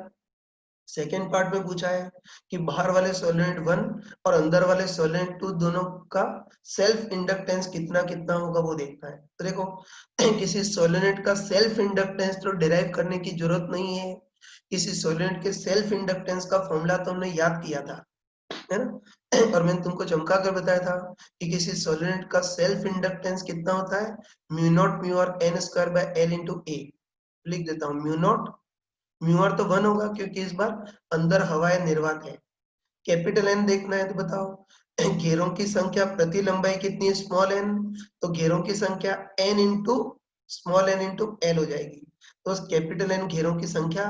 सेकेंड पार्ट में पूछा है कि बाहर वाले सोलेनोइड 1 और अंदर वाले सोलेनोइड 2 दोनों का सेल्फ इंडक्टेंस कितना कितना होगा वो देखना है। तो देखो किसी सोलेनोइड का सेल्फ इंडक्टेंस तो डिराइव करने की जरूरत नहीं है। किसी सोलेनोइड के सेल्फ इंडक्टेंस का फॉर्मूला तो हमने याद किया था, है ना। और मैंने तुमको चमका कर बताया था कि किसी सोलेनोइड का सेल्फ इंडक्टेंस कितना होता है, म्यू नॉट म्यू और N square by L into A. लिख देता हूँ म्यू नॉट, म्यू आर तो 1 होगा क्योंकि इस बार अंदर हवाएं निर्वात है। कैपिटल एन देखना है तो बताओ घेरों की संख्या प्रति लंबाई कितनी है, स्मॉल एन, तो घेरों की संख्या N into small N into L हो जाएगी। तो कैपिटल एन घेरों की संख्या,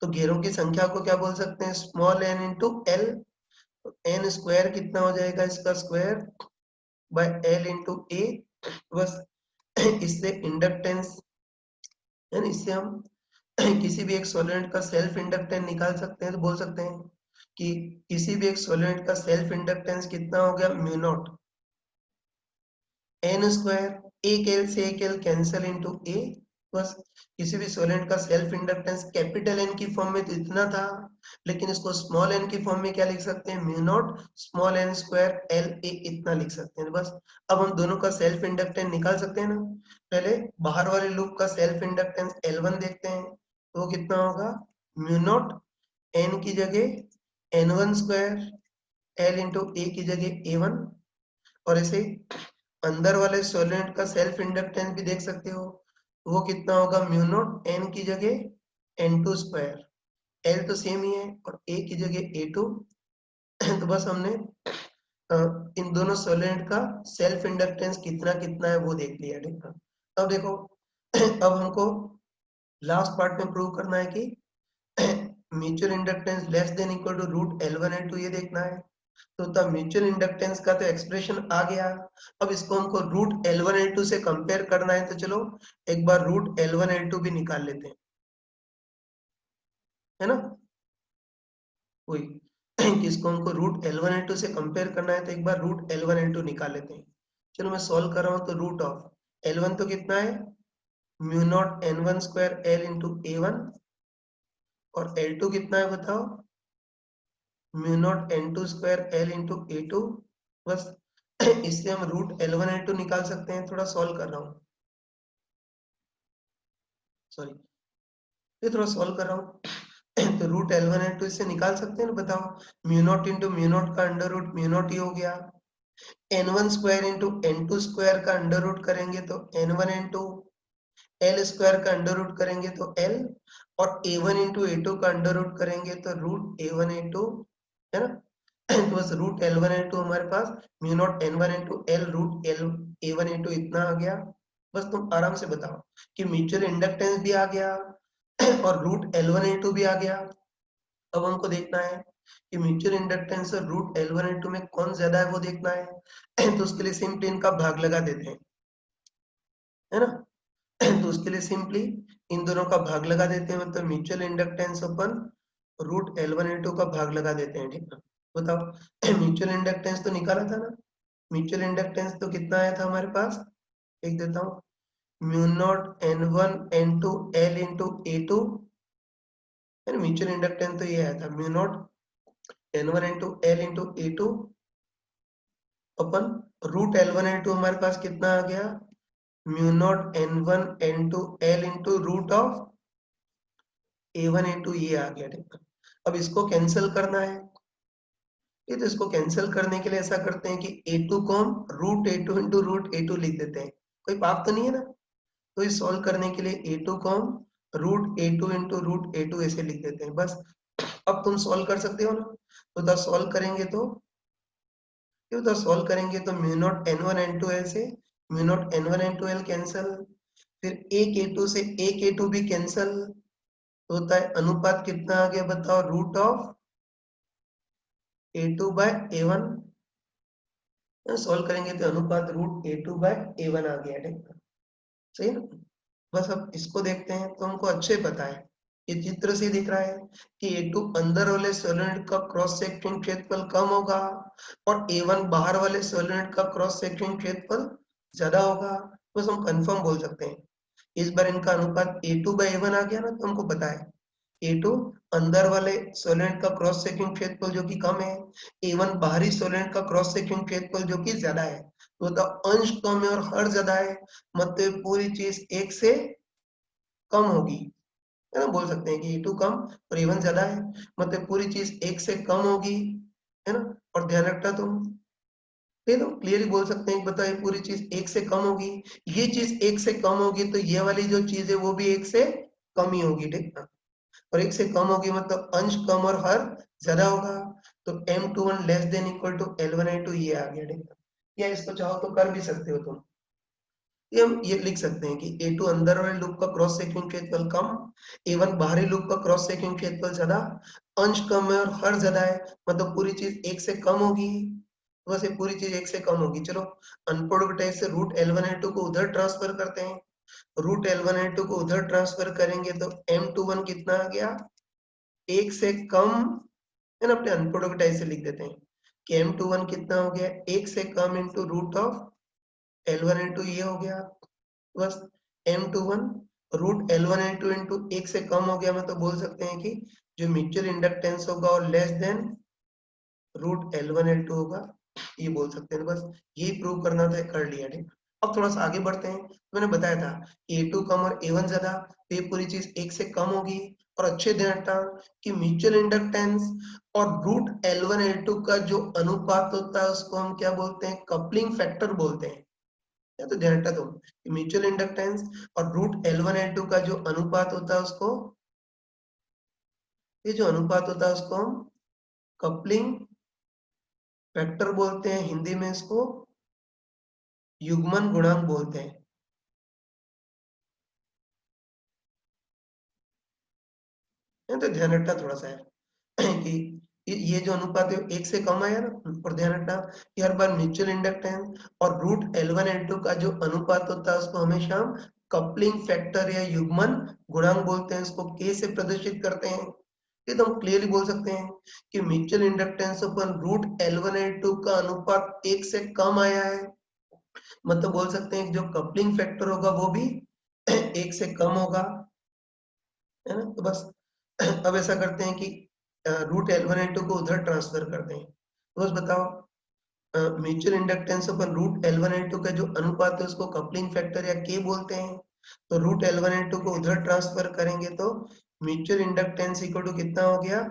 तो घेरों की संख्या को क्या बोल सकते हैं, स्मॉल एन इंटू एल। तो एन स्क्वायर कितना हो जाएगा, इसका स्क्वायर बाय एल इंटू ए। बस इससे इंडक्टेंस, यानी इससे हम किसी भी एक सॉल्वेंट का सेल्फ इंडक्टेंस निकाल सकते हैं। तो बोल सकते हैं कि किसी भी एक सॉल्वेंट का सेल्फ इंडक्टेंस कितना हो गया, म्यू नॉट एन स्क्वायर, एक एल से एक एल कैंसल इनटू ए। बस किसी भी सॉल्वेंट का सेल्फ इंडक्टेंस कैपिटल एन की फॉर्म में तो इतना था, लेकिन इसको स्मॉल एन की फॉर्म में क्या लिख सकते हैं, mu naught small N square L A, इतना लिख सकते हैं। बस अब हम दोनों का सेल्फ इंडक्टेंस निकाल सकते हैं ना। पहले बाहर वाले लूप का सेल्फ इंडक्टेंस L1 देखते हैं, तो वो कितना होगा, म्यू नॉट एन की जगह N1 स्क्वायर एल इंटू ए की जगह A1। और ऐसे अंदर वाले सॉल्वेंट का सेल्फ इंडक्टेंस भी देख सकते हो, वो कितना होगा, म्यू नॉट एन की जगह N2 स्क्वायर, एल तो सेम ही है और ए की जगह A2। तो बस हमने इन दोनों सॉल्वेंट का सेल्फ इंडक्टेंस कितना कितना है वो देख लिया। ठीक है, अब देखो अब हमको लास्ट पार्ट में प्रूव करना है कि mutual inductance less than equal to root L1 L2, ये देखना है। तो तब म्यूचुअल इंडक्टेंस का तो एक्सप्रेशन आ गया। अब इसको हमको रूट L1 L2 से कंपेयर करना है, तो चलो एक बार रूट L1 L2 भी निकाल लेते हैं, है ना। वही किसको हमको रूट L1 L2 से कंपेयर करना है, तो एक बार रूट L1 L2 निकाल लेते हैं। चलो मैं सॉल्व कर रहा हूँ, तो रूट ऑफ L1 तो कितना है, mu naught N1 square L into A1, और L2 कितना है बताओ, mu not N2 square L into A2। बस इससे हम रूट L1 L2 निकाल सकते हैं। थोड़ा सॉल्व कर रहा हूँ, सॉरी, ये थोड़ा सॉल्व कर रहा हूँ। तो रूट L1 L2 इससे निकाल सकते हैं ना, बताओ। Mu naught into mu naught का अंडर रूट म्यू नॉट ही हो गया। N1 square into N2 square का अंडर रूट करेंगे तो N1 N2, L स्क्वायर का अंडर रूट करेंगे तो L, और A1 इंटू A2 का अंडर रूट करेंगे तो रूट A1 A2, है ना। तो बस रूट L1 L2 हमारे पास mu naught N1 into L root L A1 A2 इतना आ गया। बस तुम आराम से बताओ कि म्यूचुअल इंडक्टेंस भी आ गया और रूट L1 L2 भी आ गया। अब हमको देखना है कि म्यूचुअल इंडक्टेंस और रूट L1 L2 में कौन ज्यादा है वो देखना है। तो उसके लिए सिंपली इनका भाग लगा देते हैं, है ना। तो उसके लिए सिंपली इन दोनों का भाग लगा देते हैं, मतलब म्यूचुअल इंडक्टेंस अपन रूट L1 L2 का भाग लगा देते हैं। ठीक है, बताओ म्यूचुअल इंडक्टेंस तो निकाला था ना। म्यूचुअल इंडक्टेंस तो कितना आया था हमारे पास, लिख देता हूँ, mu naught N1 N2 L into A2। Mutual inductance तो ये आया था, mu naught N1 into L into A2 upon root L1 L2 हमारे पास कितना आ गया, mu naught N1 N2 L into root of A1 A2, ये आ गया। ठीक है, अब इसको कैंसिल करना है। ये तो इसको कैंसिल करने के लिए ऐसा करते हैं कि A2 को हम root A2 into root A2 लिख देते हैं, कोई पाप तो नहीं है ना। तो इस सॉल्व करने के लिए A2 को हम root A2 into root A2 ऐसे लिख देते हैं। बस अब तुम सॉल्व कर सकते हो ना। तो द सॉल्व करेंगे तो mu naught N1 N2 L से mu naught N1 N2 L cancel, फिर एक A2 से एक A2 भी कैंसिल, होता है अनुपात कितना आ गया बताओ, root of A2 bye A1। Solve करेंगे तो अनुपात रूट A2 बाय A1 आ गया। ठीक है, सही ना। बस अब इसको देखते हैं, तो हमको अच्छे पता है, ये चित्र से दिख रहा है कि A2 अंदर वाले सोलेनोइड का क्रॉस सेक्शनल क्षेत्रफल कम होगा और A1 बाहर वाले सोलेनोइड का क्रॉस सेक्शनल क्षेत्रफल ज्यादा होगा। बस हम कंफर्म बोल सकते हैं। इस बार इनका अनुपात A2 बाय A1 आ गया ना, तो हमको पता है A2 अंदर वाले सोलेनोइड का क्रॉस सेक्शनल क्षेत्रफल जो कि कम है, A1 बाहरी सोलेनोइड का क्रॉस सेक्शनल क्षेत्रफल जो कि ज्यादा है। तो अंश कम है और हर ज्यादा है, मतलब पूरी चीज एक से कम होगी, है ना। बोल सकते हैं कि A2 कम और A1 ज्यादा है, मतलब पूरी चीज एक से कम होगी, है ना। और ध्यान रखना तुम, ये तो क्लियरली बोल सकते हैं, बताइए पूरी चीज एक से कम होगी, ये चीज एक से कम होगी तो ये वाली जो चीज है वो भी एक से कम ही होगी। ठीक है, और एक से कम होगी मतलब अंश कम और हर ज्यादा होगा। तो M21 less than equal to L1 L2, ये आ गया। ठीक है, या इसको चाहो तो कर भी सकते हो तुम, ये हम ये लिख सकते हैं कि A2 अंदर वाले लूप का क्रॉस सेक्शनल क्षेत्रफल कम, A1 बाहरी लूप का क्रॉस सेक्शनल क्षेत्रफल ज्यादा, अंश कम है और हर ज्यादा है, मतलब पूरी चीज एक से कम होगी। तो बस ये पूरी चीज 1 से कम होगी। चलो अनप्रोडक्ट टाइप से रूट L1L2 को उधर ट्रांसफर करते हैं। रूट L1L2 को उधर ट्रांसफर करेंगे तो M21 कितना आ गया, 1 से कम है ना, अपने अनप्रोडक्ट टाइप से लिख देते हैं कि M21 कितना हो गया, 1 से कम इंटू रूट ऑफ L1L2, ये हो गया। बस M21 रूट L1L2 इंटू 1 से कम हो गया, मतलब बोल सकते हैं कि जो म्यूचुअल इंडक्टेंस होगा और लेस देन रूट L1L2 होगा, ये बोल सकते हैं। बस यही प्रूव करना था, कर लिया। ठीक, अब थोड़ा सा आगे बढ़ते हैं। मैंने बताया था कि A2 कम और A1 ज्यादा, तो ये पूरी चीज 1 से कम होगी। और अच्छे ध्यान रखना कि म्यूचुअल इंडक्टेंस और रूट L1L2 का जो अनुपात होता है उसको हम क्या बोलते हैं, कपलिंग फैक्टर बोलते हैं। या तो ध्यान रखना तुम, म्यूचुअल इंडक्टेंस और रूट L1L2 का जो अनुपात होता है उसको, ये जो अनुपात होता है उसको हम कपलिंग फैक्टर बोलते हैं। हिंदी में इसको युग्मन गुणांक बोलते हैं। तो ध्यान रखना थोड़ा सा है कि ये जो अनुपात है 1 से कम आया ना, और ध्यान रखना कि हर बार म्यूचुअल इंडक्टेंस और रूट L1L2 का जो अनुपात होता है उसको हमेशा हम कपलिंग फैक्टर या युग्मन गुणांक बोलते हैं, उसको K से प्रदर्शित करते हैं। ये तो हम क्लियरली बोल सकते हैं कि म्यूचुअल इंडक्टेंस अपन रूट L1L2 का अनुपात 1 से कम आया है, मतलब बोल सकते हैं जो कपलिंग फैक्टर होगा वो भी 1 से कम होगा, है ना। तो बस अब ऐसा करते हैं कि रूट L1L2 को उधर ट्रांसफर करते हैं। तो बस बताओ, म्यूचुअल इंडक्टेंस अपन रूट L1L2 का जो अनुपात है उसको कपलिंग फैक्टर या K बोलते हैं। तो रूट L1L2 को उधर ट्रांसफर करेंगे तो म्यूचुअल इंडक्टेंस इक्वल टू कितना हो गया,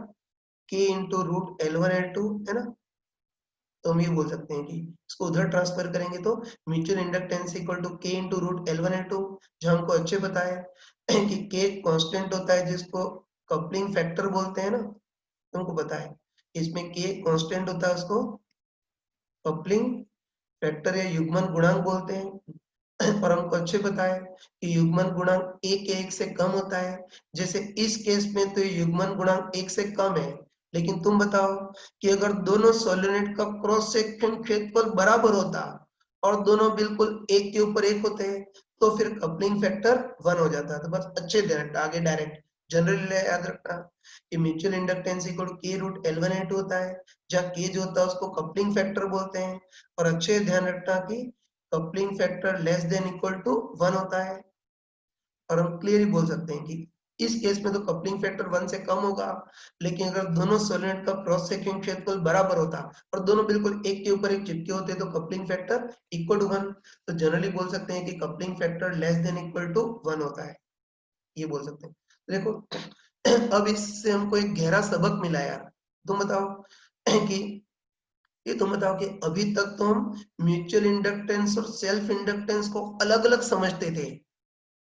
K इंटू रूट L1L2, है ना। तो हम ये बोल सकते हैं कि इसको उधर ट्रांसफर करेंगे तो mutual inductance equal to K into root L1L2, जो हमको अच्छे बताया कि K कांस्टेंट होता है जिसको कपलिंग फैक्टर बोलते हैं ना, तुमको पता है इसमें K कांस्टेंट होता है उसको कपलिंग फैक्टर या युग्मन गुणांक बोलते हैं। और हमको अच्छे पता है कि युग्मन गुणांक 1 से कम होता है। जैसे इस केस में तो युग्मन गुणांक 1 से कम है, लेकिन तुम बताओ कि अगर दोनों सोलेनोइड का क्रॉस सेक्शन क्षेत्रफल बराबर होता और दोनों बिल्कुल एक के ऊपर एक होते तो फिर कपलिंग फैक्टर 1 हो जाता। तो बस अच्छे ध्यान आगे डायरेक्ट जनरली याद रखना कि mutual inductance equal K root L1L2 होता है, जहाँ K जो होता है उसको कपलिंग फैक्टर बोलते हैं। और अच्छे ध्यान रखना कि coupling factor less than equal to 1 होता है। और हम क्लियरली बोल सकते हैं कि इस केस में तो कपलिंग फैक्टर 1 से कम होगा, लेकिन अगर दोनों सोलेनोइड का क्रॉस सेक्शन क्षेत्रफल बराबर होता और दोनों बिल्कुल एक के ऊपर एक चिपके होते तो कपलिंग फैक्टर इक्वल टू 1। तो जनरली बोल सकते हैं कि coupling factor less than equal to 1 होता है, ये बोल सकते हैं। देखो अब इससे हमको एक गहरा सबक मिला यार। तुम बताओ कि ये तुम बताओ कि अभी तक तो हम म्यूचुअल इंडक्टेंस और सेल्फ इंडक्टेंस को अलग अलग समझते थे,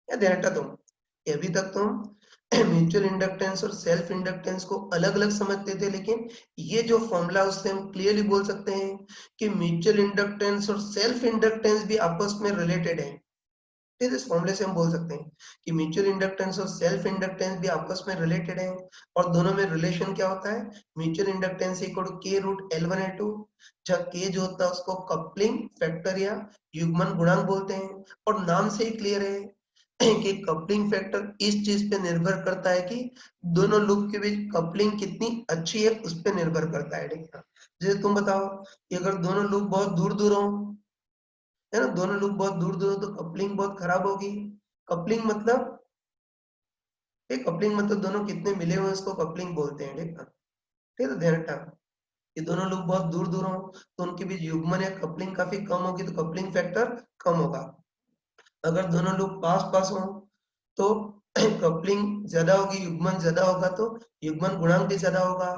या ध्यान रखा तुम कि अभी तक तो हम म्यूचुअल इंडक्टेंस और सेल्फ इंडक्टेंस को अलग अलग समझते थे, लेकिन ये जो फॉर्मूला उससे हम क्लियरली बोल सकते हैं कि म्यूचुअल इंडक्टेंस और सेल्फ इंडक्टेंस भी आपस में रिलेटेड है। फिर इस फॉर्मूले से हम बोल सकते हैं कि म्यूचुअल इंडक्टेंस और सेल्फ इंडक्टेंस भी आपस में रिलेटेड है। और दोनों में रिलेशन क्या होता है, mutual inductance equal to K root L1L2, जहाँ K जो होता है उसको कपलिंग फैक्टर या युग्मन गुणांक बोलते हैं। और नाम से ही क्लियर है कि कपलिंग फैक्टर इस चीज पे निर्भर करता है कि दोनों लूप के बीच कपलिंग कितनी अच्छी है, उस पर निर्भर करता है। ठीक है, जैसे तुम बताओ कि अगर दोनों लूप बहुत दूर दूर हो, है ना, दोनों लूप बहुत दूर दूर हो तो कपलिंग बहुत खराब होगी। कपलिंग मतलब, एक कपलिंग मतलब दोनों कितने मिले हुए उसको कपलिंग बोलते हैं। ठीक है, ठीक है, ध्यान रखना कि दोनों लूप बहुत दूर दूर हो तो उनके बीच युग्मन या कपलिंग काफी कम होगी, तो कपलिंग फैक्टर कम होगा। अगर दोनों लूप पास पास हो तो कपलिंग ज्यादा होगी, युग्मन ज्यादा होगा तो युग्मन गुणांक भी ज्यादा होगा।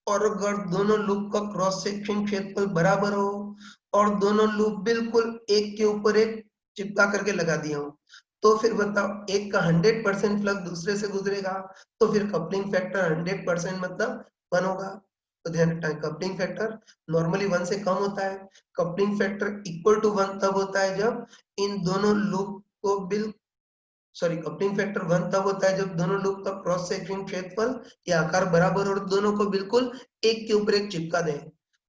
और अगर दोनों लूप का क्रॉस सेक्शन क्षेत्रफल बराबर हो और दोनों लूप बिल्कुल एक के ऊपर एक चिपका करके लगा दिए हो, तो फिर बताओ एक का 100% फ्लक्स दूसरे से गुजरेगा, तो फिर कपलिंग फैक्टर 100% मतलब 1 होगा। तो ध्यान रखना है कपलिंग फैक्टर नॉर्मली 1 से कम होता है। कपलिंग फैक्टर इक्वल टू 1 तब होता है जब इन दोनों लूप को कपलिंग फैक्टर 1 तब होता है जब दोनों लूप का क्रॉस सेक्शन क्षेत्रफल या आकार बराबर और दोनों को बिल्कुल एक के ऊपर एक चिपका दें।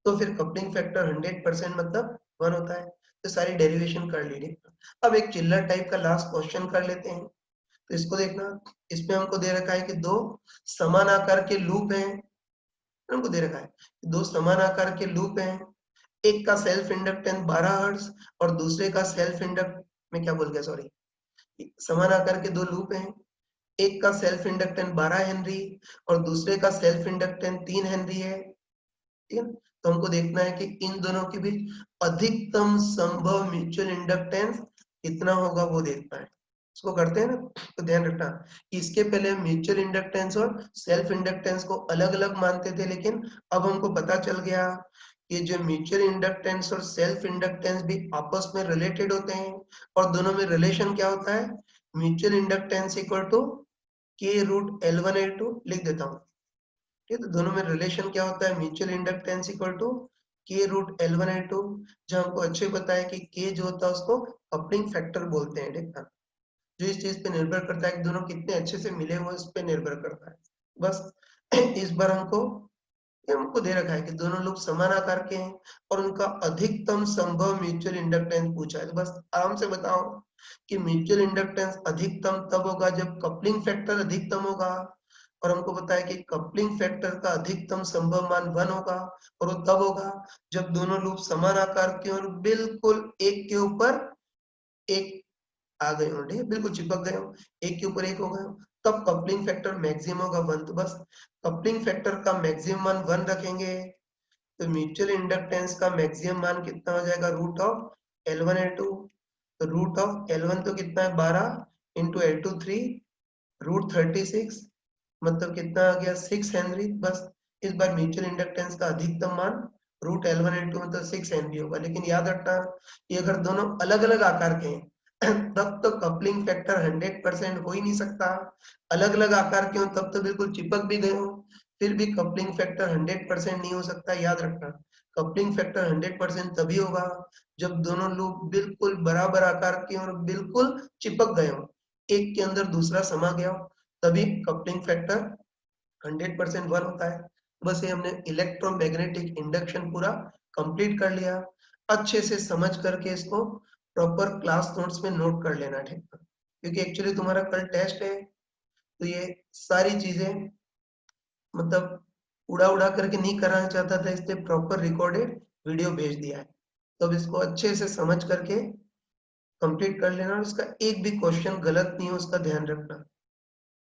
तो फिर कपलिंग फैक्टर 100% मतलब 1 होता है। तो सारी डेरिवेशन कर ली। अब एक चिल्लर टाइप का लास्ट क्वेश्चन कर लेते हैं। तो इसको देखना, इसमें हमको दे रखा है कि दो समान आकार के लूप हैं। हमको दे रखा है दो समान आकार के लूप हैं, एक का सेल्फ इंडक्टेंस 12 हर्ट्ज और दूसरे का सेल्फ इंडक्ट मैं क्या बोल गया सॉरी, समान आकार के दो लूप हैं, एक का सेल्फ इंडक्टेंस 12 हेनरी और दूसरे का सेल्फ इंडक्टेंस 3 हेनरी है। ठीक है, तो हमको देखना है कि इन दोनों के बीच अधिकतम संभव म्यूचुअल इंडक्टेंस कितना होगा वो देखना है। इसको करते हैं ना, तो ध्यान रखना कि इसके पहले हम म्यूचुअल इंडक्टेंस और सेल्फ इंडक्टेंस को अलग अलग मानते थे, लेकिन अब हमको पता चल गया कि जो म्यूचुअल इंडक्टेंस और सेल्फ इंडक्टेंस भी आपस में रिलेटेड होते हैं और दोनों में रिलेशन क्या होता है, म्यूचुअल इंडक्टेंस इक्वल टू के रूट L1L2 लिख देता हूँ। ठीक है, तो दोनों में रिलेशन क्या होता है, म्यूचुअल इंडक्टेंस इक्वल टू के रूट L1L2, जो हमको अच्छे पता है कि के जो होता है उसको कपलिंग फैक्टर बोलते हैं। ठीक है, जो इस चीज पे निर्भर करता है कि दोनों कितने अच्छे से मिले हुए इस पे निर्भर करता है। बस इस बार हमको दे रखा है कि दोनों लोग समान आकार के हैं और उनका अधिकतम संभव म्यूचुअल इंडक्टेंस पूछा है। तो बस आराम से बताओ कि म्यूचुअल इंडक्टेंस अधिकतम तब होगा जब कपलिंग फैक्टर अधिकतम होगा, और हमको पता है कि कपलिंग फैक्टर का अधिकतम संभव मान 1 होगा, और वो तब होगा जब दोनों लूप समान आकार के और बिल्कुल एक के ऊपर एक आ गए हो, ठीक है, बिल्कुल चिपक गए हो, एक के ऊपर एक हो गए हो, तब कपलिंग फैक्टर मैक्सिमम होगा 1। तो बस कपलिंग फैक्टर का मैक्सिमम मान 1 रखेंगे, तो म्यूचुअल इंडक्टेंस का मैक्सिमम मान कितना हो जाएगा, रूट ऑफ L1L2। तो रूट ऑफ L1 तो कितना है 12 इंटू L2 3 रूट 36, मतलब कितना आ गया 6 हेनरी। बस इस बार म्यूचुअल इंडक्टेंस का अधिकतम मान रूट L1L2 मतलब 6 हेनरी होगा। लेकिन याद रखना कि अगर दोनों अलग अलग आकार के हैं तब तो कपलिंग फैक्टर 100% हो ही नहीं सकता। अलग अलग आकार के हो तब तो बिल्कुल चिपक भी गए हो, फिर भी कपलिंग फैक्टर 100% नहीं हो सकता। याद रखना कपलिंग फैक्टर 100% तभी होगा जब दोनों लूप बिल्कुल बराबर आकार के और बिल्कुल चिपक गए हो, एक के अंदर दूसरा समा गया हो, तभी कपलिंग फैक्टर 100% 1 होता है। बस ये हमने इलेक्ट्रोमैग्नेटिक इंडक्शन पूरा कंप्लीट कर लिया। अच्छे से समझ करके इसको प्रॉपर क्लास नोट्स में नोट कर लेना, ठीक है, क्योंकि एक्चुअली तुम्हारा कल टेस्ट है, तो ये सारी चीजें मतलब उड़ा उड़ा करके नहीं कराना चाहता था, इसलिए प्रॉपर रिकॉर्डेड वीडियो भेज दिया है। तो अब इसको अच्छे से समझ करके कंप्लीट कर लेना और इसका एक भी क्वेश्चन गलत नहीं हो उसका ध्यान रखना।